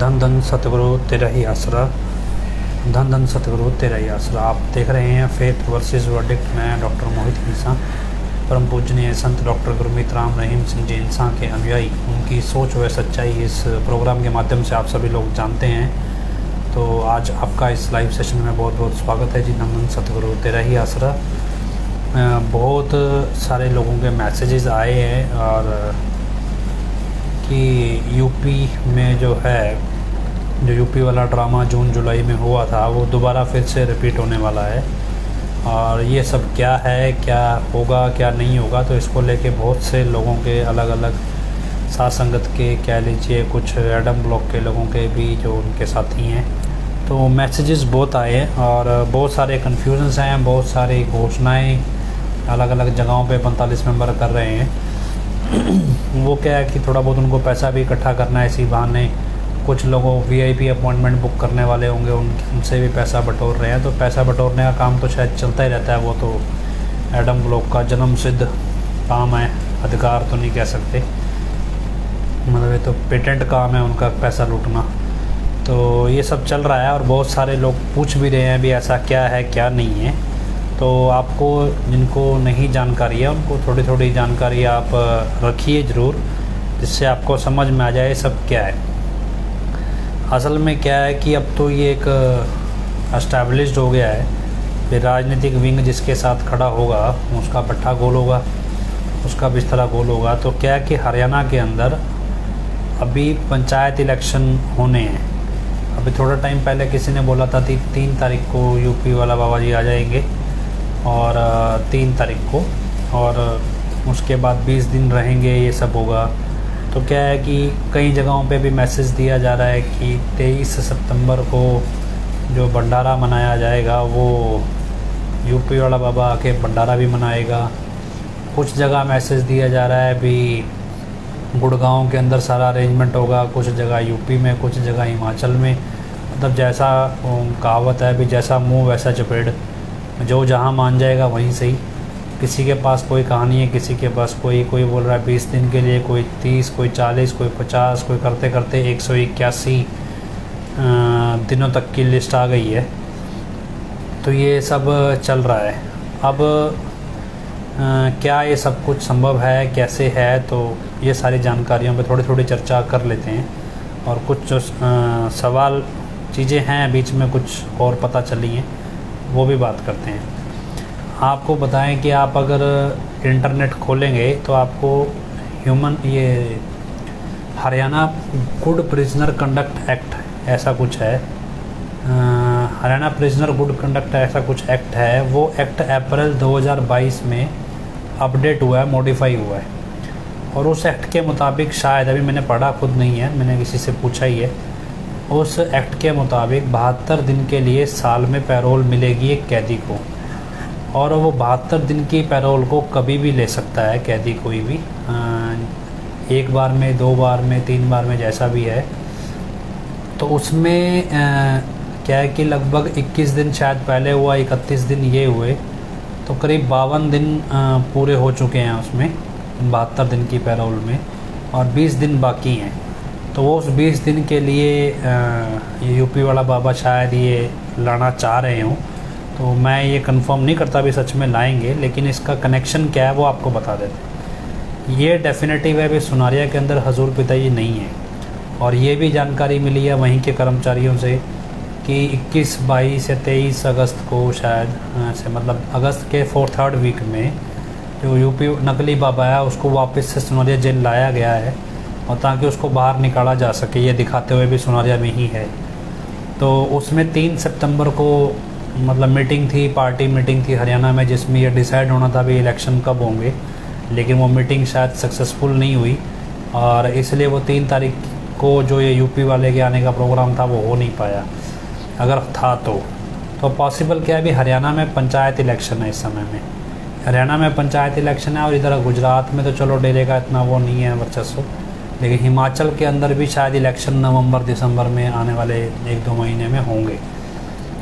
धन धन सतगुरु तेरा ही आसरा, धन धन सतगुरु तेरा ही आसरा। आप देख रहे हैं फेथ वर्सेस वर्डिक्ट। मैं डॉक्टर मोहित हिंसा, परम पूजनीय संत डॉक्टर गुरमीत राम रहीम सिंह जी इंसा के अनुयायी, उनकी सोच व सच्चाई इस प्रोग्राम के माध्यम से आप सभी लोग जानते हैं। तो आज आपका इस लाइव सेशन में बहुत बहुत स्वागत है जी। धन धन सतगुरु तेरा ही आसरा। बहुत सारे लोगों के मैसेजेस आए हैं और कि यूपी में जो यूपी वाला ड्रामा जून जुलाई में हुआ था वो दोबारा फिर से रिपीट होने वाला है। और ये सब क्या है, क्या होगा, क्या नहीं होगा, तो इसको लेके बहुत से लोगों के अलग अलग साथ संगत के, कह लीजिए कुछ एडम ब्लॉक के लोगों के भी जो उनके साथी हैं, तो मैसेजेस बहुत आए हैं और बहुत सारे कन्फ्यूजन्स हैं। बहुत सारी घोषणाएँ अलग अलग जगहों पे 45 मेंबर कर रहे हैं। वो क्या है कि थोड़ा बहुत उनको पैसा भी इकट्ठा करना है इसी बहाने। कुछ लोगों वीआईपी अपॉइंटमेंट बुक करने वाले होंगे, उनसे भी पैसा बटोर रहे हैं। तो पैसा बटोरने का काम तो शायद चलता ही रहता है, वो तो एडम ब्लॉक का जन्म सिद्ध काम है, अधिकार तो नहीं कह सकते, मतलब ये तो पेटेंट काम है उनका, पैसा लूटना। तो ये सब चल रहा है और बहुत सारे लोग पूछ भी रहे हैं भी ऐसा क्या है क्या नहीं है। तो आपको जिनको नहीं जानकारी है उनको थोड़ी थोड़ी जानकारी आप रखिए ज़रूर, जिससे आपको समझ में आ जाए सब क्या है। असल में क्या है कि अब तो ये एक एस्टैब्लिश्ड हो गया है, फिर राजनीतिक विंग जिसके साथ खड़ा होगा उसका पट्टा गोल होगा, उसका बिस्तरा गोल होगा। तो क्या है कि हरियाणा के अंदर अभी पंचायत इलेक्शन होने हैं। अभी थोड़ा टाइम पहले किसी ने बोला था 3 तारीख को यूपी वाला बाबा जी आ जाएंगे और 3 तारीख को, और उसके बाद 20 दिन रहेंगे, ये सब होगा। तो क्या है कि कई जगहों पे भी मैसेज दिया जा रहा है कि 23 सितंबर को जो भंडारा मनाया जाएगा वो यूपी वाला बाबा आके भंडारा भी मनाएगा। कुछ जगह मैसेज दिया जा रहा है भी गुड़गांव के अंदर सारा अरेंजमेंट होगा, कुछ जगह यूपी में, कुछ जगह हिमाचल में। मतलब जैसा कहावत है भी जैसा मुँह वैसा चपेट, जो जहाँ मान जाएगा वहीं सही। किसी के पास कोई कहानी है, किसी के पास कोई बोल रहा है 20 दिन के लिए, कोई 30, कोई 40, कोई 50, कोई करते करते 181 दिनों तक की लिस्ट आ गई है। तो ये सब चल रहा है। अब क्या ये सब कुछ संभव है, कैसे है, तो ये सारी जानकारियों पे थोड़ी थोड़ी चर्चा कर लेते हैं। और कुछ जो सवाल चीज़ें हैं बीच में कुछ और पता चली हैं वो भी बात करते हैं। आपको बताएं कि आप अगर इंटरनेट खोलेंगे तो आपको ये Haryana good prisoner conduct act ऐसा कुछ है, हरियाणा प्रिजनर गुड कंडक्ट ऐसा कुछ एक्ट है। वो एक्ट अप्रैल 2022 में अपडेट हुआ है, मॉडिफाई हुआ है। और उस एक्ट के मुताबिक शायद, अभी मैंने पढ़ा खुद नहीं है, मैंने किसी से पूछा ही है, उस एक्ट के मुताबिक 72 दिन के लिए साल में पैरोल मिलेगी एक कैदी को। और वो 72 दिन की पैरोल को कभी भी ले सकता है कैदी, कोई भी, 1 बार में, 2 बार में, 3 बार में, जैसा भी है। तो उसमें क्या है कि लगभग 21 दिन शायद पहले हुआ, 31 दिन ये हुए, तो करीब 52 दिन पूरे हो चुके हैं उसमें 72 दिन की पैरोल में, और 20 दिन बाकी हैं। तो वो उस 20 दिन के लिए ये यूपी वाला बाबा शायद ये लाना चाह रहे हों। तो मैं ये कंफर्म नहीं करता भी सच में लाएंगे, लेकिन इसका कनेक्शन क्या है वो आपको बता देते हैं। ये डेफिनेटिव है भी सुनारिया के अंदर हजूर पिताजी नहीं है। और ये भी जानकारी मिली है वहीं के कर्मचारियों से कि 21, 22 या 23 अगस्त को शायद से, मतलब अगस्त के 4th वीक में जो यूपी नकली बाबा है उसको वापस से सुनारिया जेल लाया गया है, और ताकि उसको बाहर निकाला जा सके, ये दिखाते हुए भी सुनारिया में ही है। तो उसमें 3 सितंबर को मतलब मीटिंग थी, पार्टी मीटिंग थी हरियाणा में, जिसमें ये डिसाइड होना था भी इलेक्शन कब होंगे, लेकिन वो मीटिंग शायद सक्सेसफुल नहीं हुई, और इसलिए वो 3 तारीख को जो ये यूपी वाले के आने का प्रोग्राम था वो हो नहीं पाया। अगर था तो पॉसिबल क्या है भी हरियाणा में पंचायत इलेक्शन है इस समय में, हरियाणा में पंचायत इलेक्शन है। और इधर गुजरात में तो चलो डेरे का इतना वो नहीं है वर्चस्व, लेकिन हिमाचल के अंदर भी शायद इलेक्शन नवंबर दिसंबर में आने वाले 1-2 महीने में होंगे।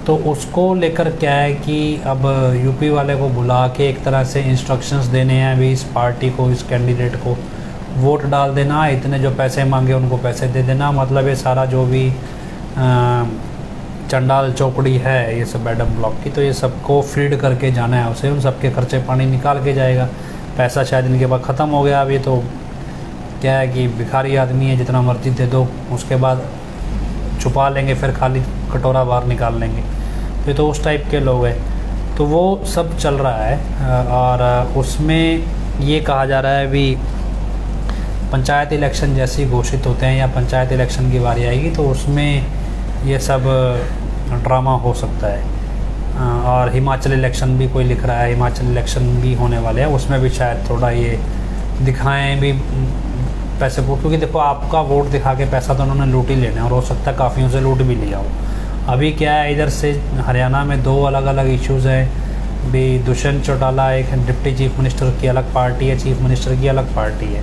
तो उसको लेकर क्या है कि अब यूपी वाले को बुला के एक तरह से इंस्ट्रक्शंस देने हैं भी इस पार्टी को, इस कैंडिडेट को, वोट डाल देना, इतने जो पैसे मांगे उनको पैसे दे देना, मतलब ये सारा जो भी चंडाल चौकड़ी है ये सब एडम ब्लॉक की, तो ये सबको फीड करके जाना है उसे, उन सबके खर्चे पानी निकाल के जाएगा। पैसा शायद इनके पास ख़त्म हो गया। अब ये तो क्या है कि भिखारी आदमी है, जितना मर्जी दे दो, उसके बाद छुपा लेंगे, फिर खाली कटोरा बाहर निकाल लेंगे। तो ये तो उस टाइप के लोग हैं। तो वो सब चल रहा है और उसमें ये कहा जा रहा है भी पंचायत इलेक्शन जैसे घोषित होते हैं या पंचायत इलेक्शन की बारी आएगी तो उसमें ये सब ड्रामा हो सकता है। और हिमाचल इलेक्शन भी कोई लिख रहा है, हिमाचल इलेक्शन भी होने वाले हैं, उसमें भी शायद थोड़ा ये दिखाएं भी पैसे को, क्योंकि देखो आपका वोट दिखा के पैसा तो उन्होंने लूट ही लेना है और हो सकता है काफ़ियों से लूट भी लिया हो। अभी क्या है, इधर से हरियाणा में 2 अलग अलग इश्यूज़ हैं भी। दुष्यंत चौटाला एक डिप्टी चीफ मिनिस्टर की अलग पार्टी है, चीफ मिनिस्टर की अलग पार्टी है।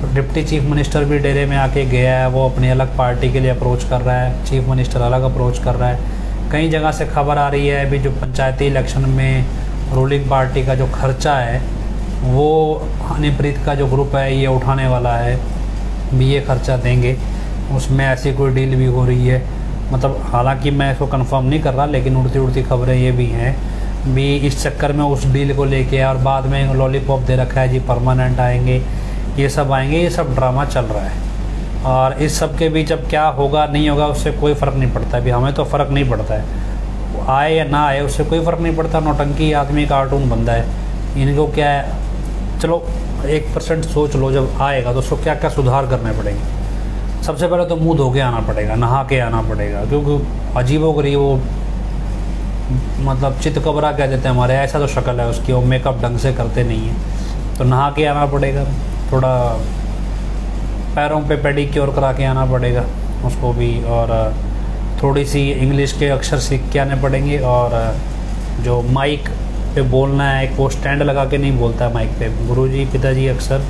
तो डिप्टी चीफ मिनिस्टर भी डेरे में आके गया है, वो अपनी अलग पार्टी के लिए अप्रोच कर रहा है, चीफ मिनिस्टर अलग अप्रोच कर रहा है। कई जगह से खबर आ रही है अभी जो पंचायती इलेक्शन में रूलिंग पार्टी का जो खर्चा है वो हनीप्रीत का जो ग्रुप है ये उठाने वाला है भी, ये खर्चा देंगे। उसमें ऐसी कोई डील भी हो रही है, मतलब हालांकि मैं इसको कंफर्म नहीं कर रहा, लेकिन उड़ती उड़ती खबरें ये भी हैं भी इस चक्कर में उस डील को लेके और बाद में लॉलीपॉप दे रखा है जी परमानेंट आएंगे, ये सब आएंगे, ये सब ड्रामा चल रहा है। और इस सब के बीच अब क्या होगा नहीं होगा उससे कोई फ़र्क नहीं पड़ता। अभी हमें तो फ़र्क नहीं पड़ता है, आए या ना आए उससे कोई फ़र्क नहीं पड़ता। नौटंकी आदमी कार्टून बंदा है, इनको क्या है, चलो 1% सोच लो, जब आएगा तो उसको क्या क्या सुधार करने पड़ेंगे। सबसे पहले तो मुंह धो के आना पड़ेगा, नहा के आना पड़ेगा, क्योंकि अजीबोगरीब वो मतलब चितकबरा कह देते हैं हमारे, ऐसा तो शक्ल है उसकी, वो मेकअप ढंग से करते नहीं है। तो नहा के आना पड़ेगा, थोड़ा पैरों पे पेडिक्योर करा के आना पड़ेगा उसको भी, और थोड़ी सी इंग्लिश के अक्षर सीख के आने पड़ेंगे। और जो माइक पे बोलना है, एक वो स्टैंड लगा के नहीं बोलता है माइक पे। गुरुजी पिताजी अक्सर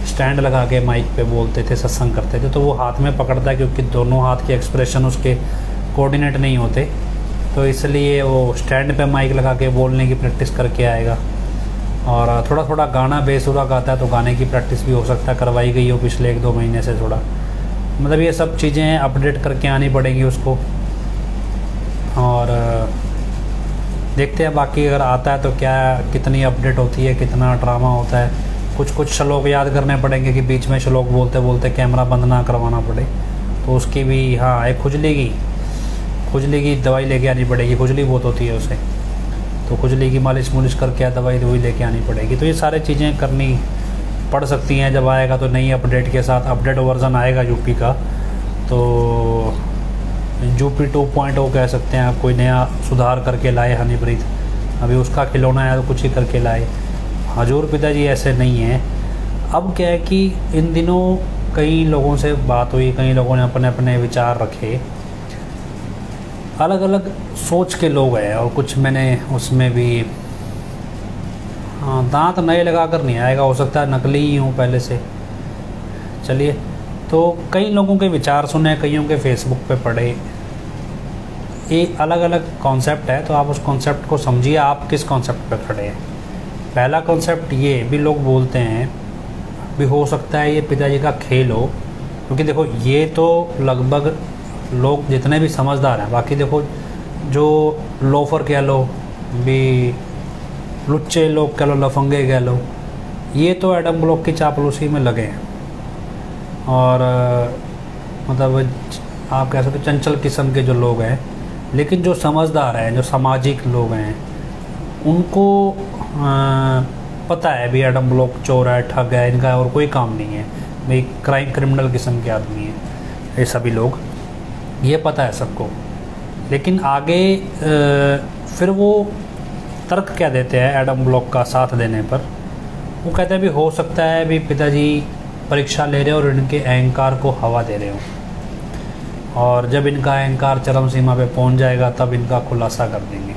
स्टैंड लगा के माइक पे बोलते थे, सत्संग करते थे, तो वो हाथ में पकड़ता है क्योंकि दोनों हाथ के एक्सप्रेशन उसके कोऑर्डिनेट नहीं होते, तो इसलिए वो स्टैंड पे माइक लगा के बोलने की प्रैक्टिस करके आएगा। और थोड़ा थोड़ा गाना बेसुरा गाता है तो गाने की प्रैक्टिस भी हो सकता है करवाई गई हो पिछले 1-2 महीने से थोड़ा, मतलब ये सब चीज़ें अपडेट करके आनी पड़ेंगी उसको। और देखते हैं बाकी अगर आता है तो क्या कितनी अपडेट होती है, कितना ड्रामा होता है। कुछ श्लोक याद करने पड़ेंगे कि बीच में श्लोक बोलते बोलते कैमरा बंद ना करवाना पड़े, तो उसकी भी हाँ एक खुजली की दवाई लेके आनी पड़ेगी, खुजली बहुत होती है उसे, तो खुजली की मालिश करके दवाई लेके आनी पड़ेगी। तो ये सारी चीज़ें करनी पड़ सकती हैं जब आएगा, तो नई अपडेट के साथ अपडेट वर्जन आएगा यूपी का, तो यूपी 2.0 कह सकते हैं आप। कोई नया सुधार करके लाए हनीप्रीत, अभी उसका खिलौना है तो कुछ ही करके लाए। हजूर पिताजी ऐसे नहीं हैं। अब क्या है कि इन दिनों कई लोगों से बात हुई, कई लोगों ने अपने अपने विचार रखे, अलग अलग सोच के लोग हैं, और कुछ मैंने उसमें भी हाँ दांत नए लगा कर नहीं आएगा, हो सकता है नकली ही हूँ पहले से। चलिए, तो कई लोगों के विचार सुने, कईयों के फेसबुक पे पढ़े, ये अलग अलग कॉन्सेप्ट है, तो आप उस कॉन्सेप्ट को समझिए आप किस कॉन्सेप्ट पे खड़े हैं। पहला कॉन्सेप्ट ये भी लोग बोलते हैं भी हो सकता है ये पिताजी का खेल हो, क्योंकि देखो ये तो लगभग लोग जितने भी समझदार हैं, बाकी देखो जो लोफर कह लो भी, लुच्चे लोग कह लो, लफंगे कह लो, ये तो एडम ब्लॉक की चापलूसी में लगे हैं। और मतलब आप कह सकते हो चंचल किस्म के जो लोग हैं, लेकिन जो समझदार हैं, जो सामाजिक लोग हैं, उनको पता है भी एडम ब्लॉक चोर है, ठग है, इनका और कोई काम नहीं है भाई, क्रिमिनल किस्म के आदमी हैं ये सभी लोग, ये पता है सबको। लेकिन आगे फिर वो तर्क क्या देते हैं एडम ब्लॉक का साथ देने पर, वो कहते हैं भी हो सकता है भी पिताजी परीक्षा ले रहे हो और इनके अहंकार को हवा दे रहे हो, और जब इनका अहंकार चरम सीमा पे पहुंच जाएगा तब इनका खुलासा कर देंगे।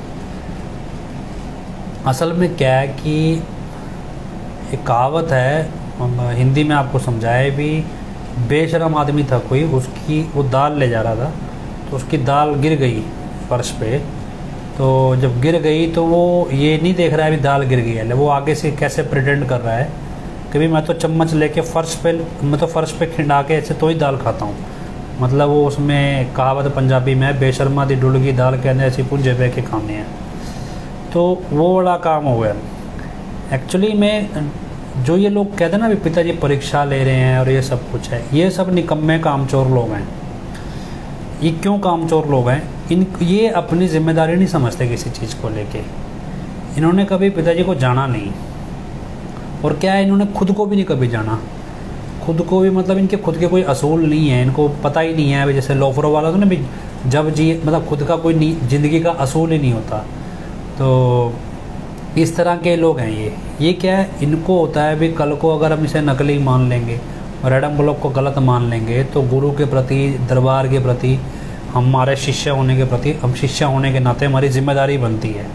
असल में क्या है कि एक कहावत है, हिंदी में आपको समझाए भी, बेशरम आदमी था कोई, उसकी वो दाल ले जा रहा था, तो उसकी दाल गिर गई फर्श पे, तो जब गिर गई तो वो ये नहीं देख रहा है भी दाल गिर गई है, वो आगे से कैसे प्रिटेंड कर रहा है कि भाई मैं तो चम्मच लेके फर्श पे खिंडा के ऐसे तो ही दाल खाता हूँ। मतलब वो उसमें कहावत पंजाबी में बेशर्मा दी डुलगी दाल कहने ऐसी पुंजे बह के खाने हैं। तो वो बड़ा काम हो गया। एक्चुअली में जो ये लोग कहते हैं ना भी पिताजी परीक्षा ले रहे हैं और ये सब कुछ है, ये सब निकम्मे कामचोर लोग हैं। ये क्यों कामचोर लोग हैं? ये अपनी जिम्मेदारी नहीं समझते किसी चीज़ को लेके। इन्होंने कभी पिताजी को जाना नहीं, और क्या है, इन्होंने खुद को भी नहीं कभी जाना। खुद को भी मतलब इनके खुद के कोई असूल नहीं है, इनको पता ही नहीं है। अभी जैसे लोफरों वाला तो ना भी जब जी मतलब खुद का कोई ज़िंदगी का असूल ही नहीं होता। तो इस तरह के लोग हैं ये क्या है, इनको होता है भी कल को अगर हम इसे नकली मान लेंगे और एडम ब्लॉक को गलत मान लेंगे तो गुरु के प्रति, दरबार के प्रति, हमारे शिष्य होने के प्रति, हम शिष्य होने के नाते हमारी जिम्मेदारी बनती है।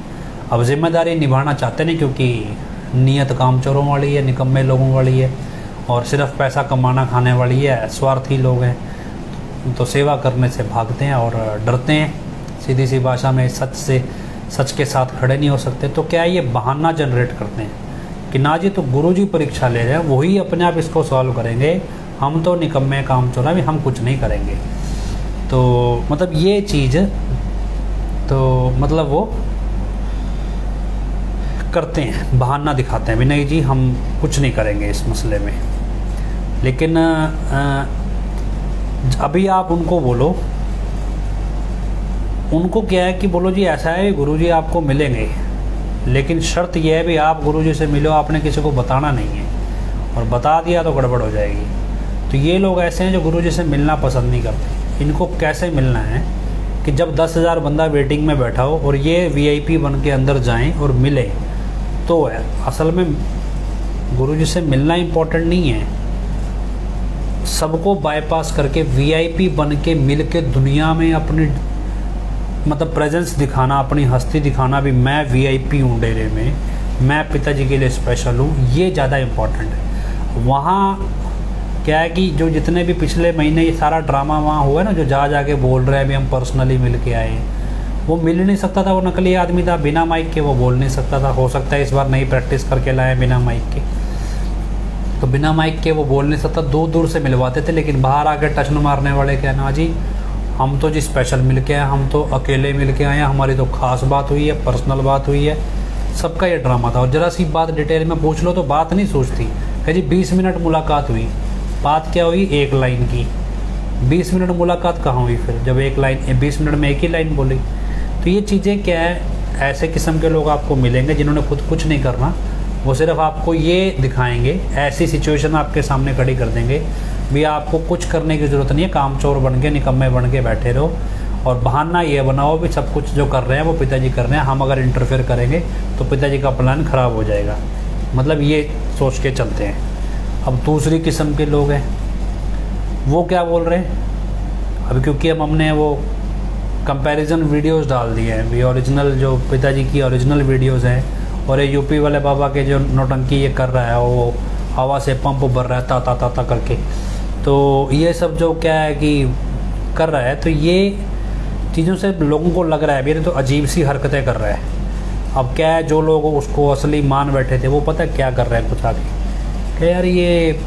अब जिम्मेदारी निभाना चाहते नहीं क्योंकि नीयत कामचोरों वाली है, निकम्मे लोगों वाली है और सिर्फ पैसा कमाना खाने वाली है, स्वार्थी लोग हैं। तो सेवा करने से भागते हैं और डरते हैं। सीधी सी भाषा में सच के साथ खड़े नहीं हो सकते। तो क्या ये बहाना जनरेट करते हैं कि ना जी तो गुरुजी परीक्षा ले रहे हैं, वही अपने आप इसको सॉल्व करेंगे, हम तो निकम्मे कामचोर हैं, हम कुछ नहीं करेंगे। तो मतलब ये चीज़ तो मतलब वो करते हैं, बहाना दिखाते हैं भी नहीं जी हम कुछ नहीं करेंगे इस मसले में। लेकिन अभी आप उनको बोलो, उनको क्या है कि बोलो जी ऐसा है गुरुजी आपको मिलेंगे, लेकिन शर्त यह है भी आप गुरुजी से मिलो, आपने किसी को बताना नहीं है, और बता दिया तो गड़बड़ हो जाएगी। तो ये लोग ऐसे हैं जो गुरुजी से मिलना पसंद नहीं करते। इनको कैसे मिलना है कि जब 10,000 बंदा वेटिंग में बैठा हो और ये VIP बन के अंदर जाएं और मिले, तो है असल में गुरुजी से मिलना इम्पोर्टेंट नहीं है। सबको बाईपास करके VIP बन के मिल के दुनिया में अपनी मतलब प्रेजेंस दिखाना, अपनी हस्ती दिखाना भी मैं VIP हूँ डेरे में, मैं पिताजी के लिए स्पेशल हूँ, ये ज़्यादा इम्पोर्टेंट है। वहाँ क्या है कि जो जितने भी पिछले महीने ये सारा ड्रामा वहाँ हुआ है ना, जो जाके बोल रहे हैं अभी हम पर्सनली मिल के आए, वो मिल नहीं सकता था, वो नकली आदमी था, बिना माइक के वो बोल नहीं सकता था। हो सकता है इस बार नई प्रैक्टिस करके लाए बिना माइक के, तो बिना माइक के वो बोल नहीं सकता, दूर दूर से मिलवाते थे। लेकिन बाहर आके टचन मारने वाले क्या ना जी हम तो जी स्पेशल मिल के आए, हम तो अकेले मिल के आए हैं, हमारी तो खास बात हुई है, पर्सनल बात हुई है। सबका ये ड्रामा था। और ज़रा सी बात डिटेल में पूछ लो तो बात नहीं सोचती है जी 20 मिनट मुलाकात हुई, बात क्या हुई, एक लाइन की। 20 मिनट मुलाकात कहाँ हुई फिर, जब एक लाइन 20 मिनट में एक ही लाइन बोली। तो ये चीज़ें क्या है, ऐसे किस्म के लोग आपको मिलेंगे जिन्होंने खुद कुछ नहीं करना, वो सिर्फ आपको ये दिखाएंगे, ऐसी सिचुएशन आपके सामने खड़ी कर देंगे भी आपको कुछ करने की ज़रूरत नहीं है, कामचोर बन के, निकम्मे बन के बैठे रहो, और बहाना ये बनाओ भी सब कुछ जो कर रहे हैं वो पिताजी कर रहे हैं, हम अगर इंटरफेयर करेंगे तो पिताजी का प्लान ख़राब हो जाएगा। मतलब ये सोच के चलते हैं। अब दूसरी किस्म के लोग हैं, वो क्या बोल रहे हैं, अब क्योंकि हमने वो कंपैरिजन वीडियोस डाल दिए हैं भी, ओरिजिनल जो पिताजी की ओरिजिनल वीडियोस हैं और ये यूपी वाले बाबा के जो नौटंकी ये कर रहा है, वो हवा से पंप भर रहा है ता करके, तो ये सब जो क्या है कि कर रहा है, तो ये चीज़ों से लोगों को लग रहा है भी तो अजीब सी हरकतें कर रहा है। अब क्या है, जो लोग उसको असली मान बैठे थे वो पता क्या कर रहे हैं कुछ आगे कि यार ये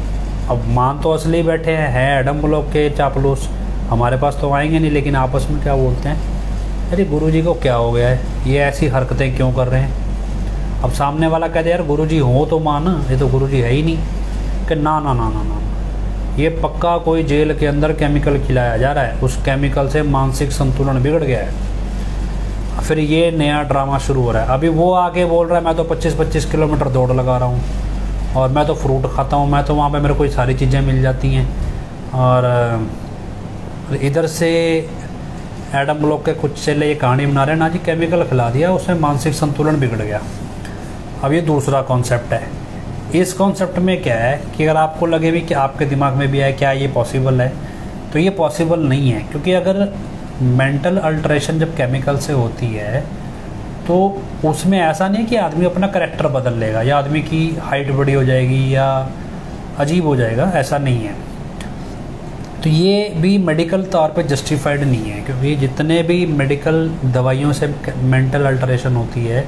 अब मान तो असली बैठे हैं एडम ब्लॉक के चापलूस, हमारे पास तो आएंगे नहीं, लेकिन आपस में क्या बोलते हैं, अरे गुरुजी को क्या हो गया है, ये ऐसी हरकतें क्यों कर रहे हैं। अब सामने वाला कहते यार गुरुजी हो तो मान, ये तो गुरुजी है ही नहीं, कि ना ना ना ना ना, ये पक्का कोई जेल के अंदर केमिकल खिलाया जा रहा है, उस केमिकल से मानसिक संतुलन बिगड़ गया है। फिर ये नया ड्रामा शुरू हो रहा है। अभी वो आके बोल रहा है मैं तो 25-25 किलोमीटर दौड़ लगा रहा हूँ और मैं तो फ्रूट खाता हूँ, मैं तो वहाँ पे मेरे को सारी चीज़ें मिल जाती हैं। और इधर से एडम ब्लॉक के कुछ चेले ये कहानी बना रहे हैं ना जी केमिकल खिला दिया, उससे मानसिक संतुलन बिगड़ गया। अब ये दूसरा कॉन्सेप्ट है। इस कॉन्सेप्ट में क्या है कि अगर आपको लगे भी कि आपके दिमाग में भी है क्या ये पॉसिबल है, तो ये पॉसिबल नहीं है। क्योंकि अगर मेंटल अल्टरेशन जब केमिकल से होती है तो उसमें ऐसा नहीं कि आदमी अपना करैक्टर बदल लेगा या आदमी की हाइट बड़ी हो जाएगी या अजीब हो जाएगा, ऐसा नहीं है। तो ये भी मेडिकल तौर पे जस्टिफाइड नहीं है, क्योंकि जितने भी मेडिकल दवाइयों से मेंटल अल्टरेशन होती है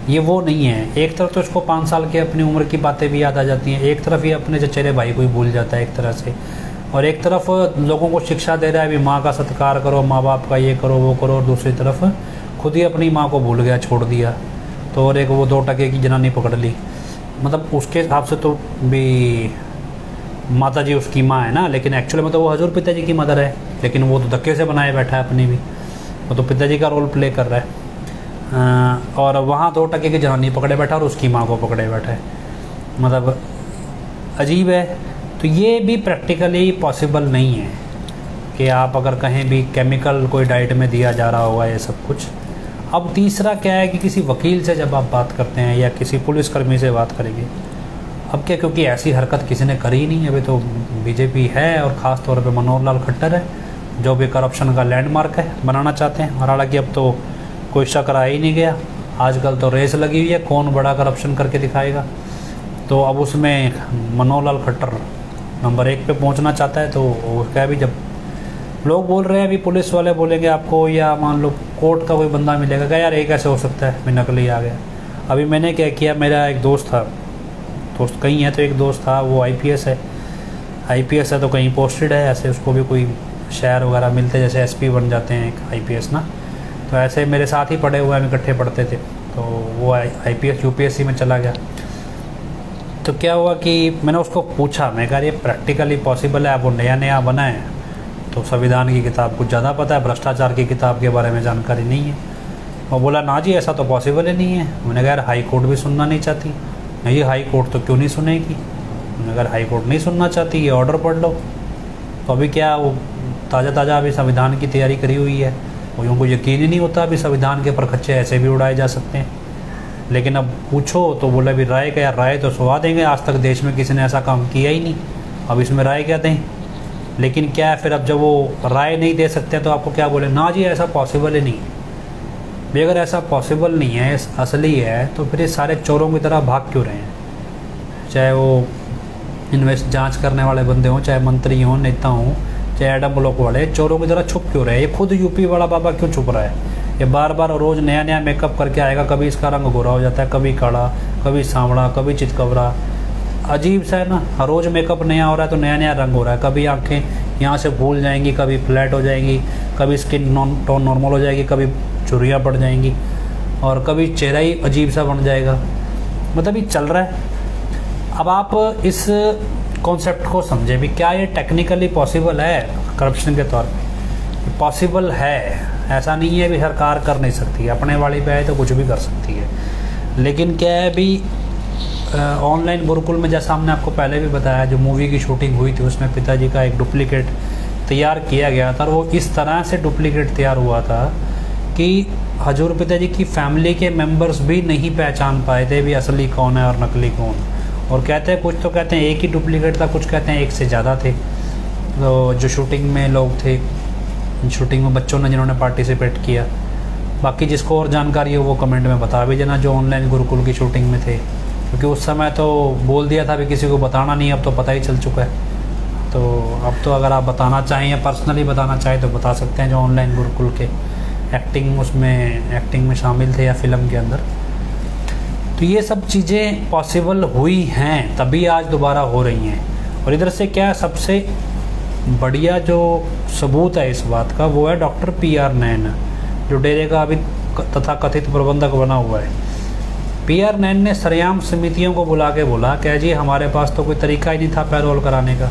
ये वो नहीं है। एक तरफ तो इसको 5 साल के अपनी उम्र की बातें भी याद आ जाती हैं, एक तरफ ये अपने चचेरे भाई को ही भूल जाता है एक तरह से, और एक तरफ लोगों को शिक्षा दे रहा है भी माँ का सत्कार करो, माँ बाप का ये करो वो करो, और दूसरी तरफ खुद ही अपनी माँ को भूल गया, छोड़ दिया। तो और एक वो 2 टके की जनानी पकड़ ली, मतलब उसके हिसाब से तो भी माता जी उसकी माँ है ना, लेकिन एक्चुअली में तो वो हजूर पिताजी की मदर है, लेकिन वो तो धक्के से बनाए बैठा है अपनी भी, वो तो पिताजी का रोल प्ले कर रहा है। और वहाँ 2 टके की जनानी पकड़े बैठा और उसकी माँ को पकड़े बैठा है, मतलब अजीब है। तो ये भी प्रैक्टिकली पॉसिबल नहीं है कि आप अगर कहीं भी केमिकल कोई डाइट में दिया जा रहा होगा ये सब कुछ। अब तीसरा क्या है कि किसी वकील से जब आप बात करते हैं या किसी पुलिसकर्मी से बात करेंगे, अब क्या, क्योंकि ऐसी हरकत किसी ने करी नहीं अभी, तो बीजेपी है और ख़ास तौर पे मनोहर लाल खट्टर है जो भी करप्शन का लैंडमार्क है बनाना चाहते हैं। और हालांकि अब तो कोई शक रहा ही नहीं गया, आजकल तो रेस लगी हुई है कौन बड़ा करप्शन करके दिखाएगा। तो अब उसमें मनोहर लाल खट्टर नंबर 1 पे पहुंचना चाहता है। तो वो क्या, भी जब लोग बोल रहे हैं अभी पुलिस वाले बोलेंगे आपको, या मान लो कोर्ट का कोई बंदा मिलेगा क्या यार ये कैसे हो सकता है, मैं नकली आ गया। अभी मैंने क्या किया, मेरा एक दोस्त था, दोस्त कहीं है, तो एक दोस्त था वो आईपीएस है तो कहीं पोस्टेड है, ऐसे उसको भी कोई शेयर वगैरह मिलते, जैसे एसपी बन जाते हैं एक आईपीएस ना, तो ऐसे मेरे साथ ही पढ़े हुए हम इकट्ठे पढ़ते थे। तो वो आईपीएस यूपीएससी में चला गया। तो क्या हुआ कि मैंने उसको पूछा, मैं कहा ये प्रैक्टिकली पॉसिबल है, वो नया बना है तो संविधान की किताब कुछ ज़्यादा पता है, भ्रष्टाचार की किताब के बारे में जानकारी नहीं है। वो बोला ना जी ऐसा तो पॉसिबल ही नहीं है। मैंने कहा यार हाई कोर्ट भी सुनना नहीं चाहती। नहीं हाई कोर्ट तो क्यों नहीं सुनेगी। मैंने कहा हाई कोर्ट नहीं सुनना चाहती, ये ऑर्डर पढ़ लो। तो अभी क्या, वो ताज़ा अभी संविधान की तैयारी करी हुई है, वो उनको यकीन ही नहीं होता अभी संविधान के परखच्चे ऐसे भी उड़ाए जा सकते हैं। लेकिन अब पूछो तो बोला भी राय क्या, राय तो सुहा देंगे, आज तक देश में किसी ने ऐसा काम किया ही नहीं, अब इसमें राय क्या दें। लेकिन क्या है, फिर अब जब वो राय नहीं दे सकते तो आपको क्या बोले, ना जी ऐसा पॉसिबल ही नहीं। भी अगर ऐसा पॉसिबल नहीं है, असली है, तो फिर ये सारे चोरों की तरह भाग क्यों रहे हैं। चाहे वो जांच करने वाले बंदे हों, चाहे मंत्री हों, नेता हों, चाहे एडम ब्लॉक वाले, चोरों की तरह छुप क्यों रहे हैं। ये खुद यूपी वाला बाबा क्यों छुप रहा है। ये बार बार रोज़ नया मेकअप करके आएगा, कभी इसका रंग गोरा हो जाता है, कभी काला, कभी सांवला, कभी चितकबरा, अजीब सा है ना। हर रोज़ मेकअप नया हो रहा है तो नया रंग हो रहा है। कभी आंखें यहाँ से भूल जाएंगी, कभी फ्लैट हो जाएंगी, कभी स्किन टोन नॉर्मल हो जाएगी, कभी झुर्रियाँ पड़ जाएंगी, और कभी चेहरा ही अजीब सा बन जाएगा। मतलब ये चल रहा है। अब आप इस कॉन्सेप्ट को समझे भी, क्या ये टेक्निकली पॉसिबल है करप्शन के तौर पे। पॉसिबल है, ऐसा नहीं है भी सरकार कर नहीं सकती, अपने वाली पे आए तो कुछ भी कर सकती है। लेकिन क्या है भी, ऑनलाइन गुरुकुल में जैसा हमने आपको पहले भी बताया, जो मूवी की शूटिंग हुई थी उसमें पिताजी का एक डुप्लीकेट तैयार किया गया था, और वो इस तरह से डुप्लीकेट तैयार हुआ था कि हजूर पिताजी की फैमिली के मेंबर्स भी नहीं पहचान पाए थे भी असली कौन है और नकली कौन। और कहते हैं, कुछ तो कहते हैं एक ही डुप्लीकेट था, कुछ कहते हैं एक से ज़्यादा थे। तो जो शूटिंग में लोग थे, शूटिंग में बच्चों ने जिन्होंने पार्टिसिपेट किया, बाकी जिसको और जानकारी हो वो कमेंट में बता भी देना जो ऑनलाइन गुरुकुल की शूटिंग में थे, क्योंकि उस समय तो बोल दिया था भी किसी को बताना नहीं, अब तो पता ही चल चुका है। तो अब तो अगर आप बताना चाहें या पर्सनली बताना चाहें तो बता सकते हैं, जो ऑनलाइन गुरुकुल के एक्टिंग में शामिल थे या फिल्म के अंदर। तो ये सब चीज़ें पॉसिबल हुई हैं, तभी आज दोबारा हो रही हैं। और इधर से क्या सबसे बढ़िया जो सबूत है इस बात का, वो है डॉक्टर PR नैन, जो डेरे का अभी तथा कथित प्रबंधक बना हुआ है। PR नैन ने सरेआम समितियों को बुला के बोला क्या जी हमारे पास तो कोई तरीका ही नहीं था पैरोल कराने का,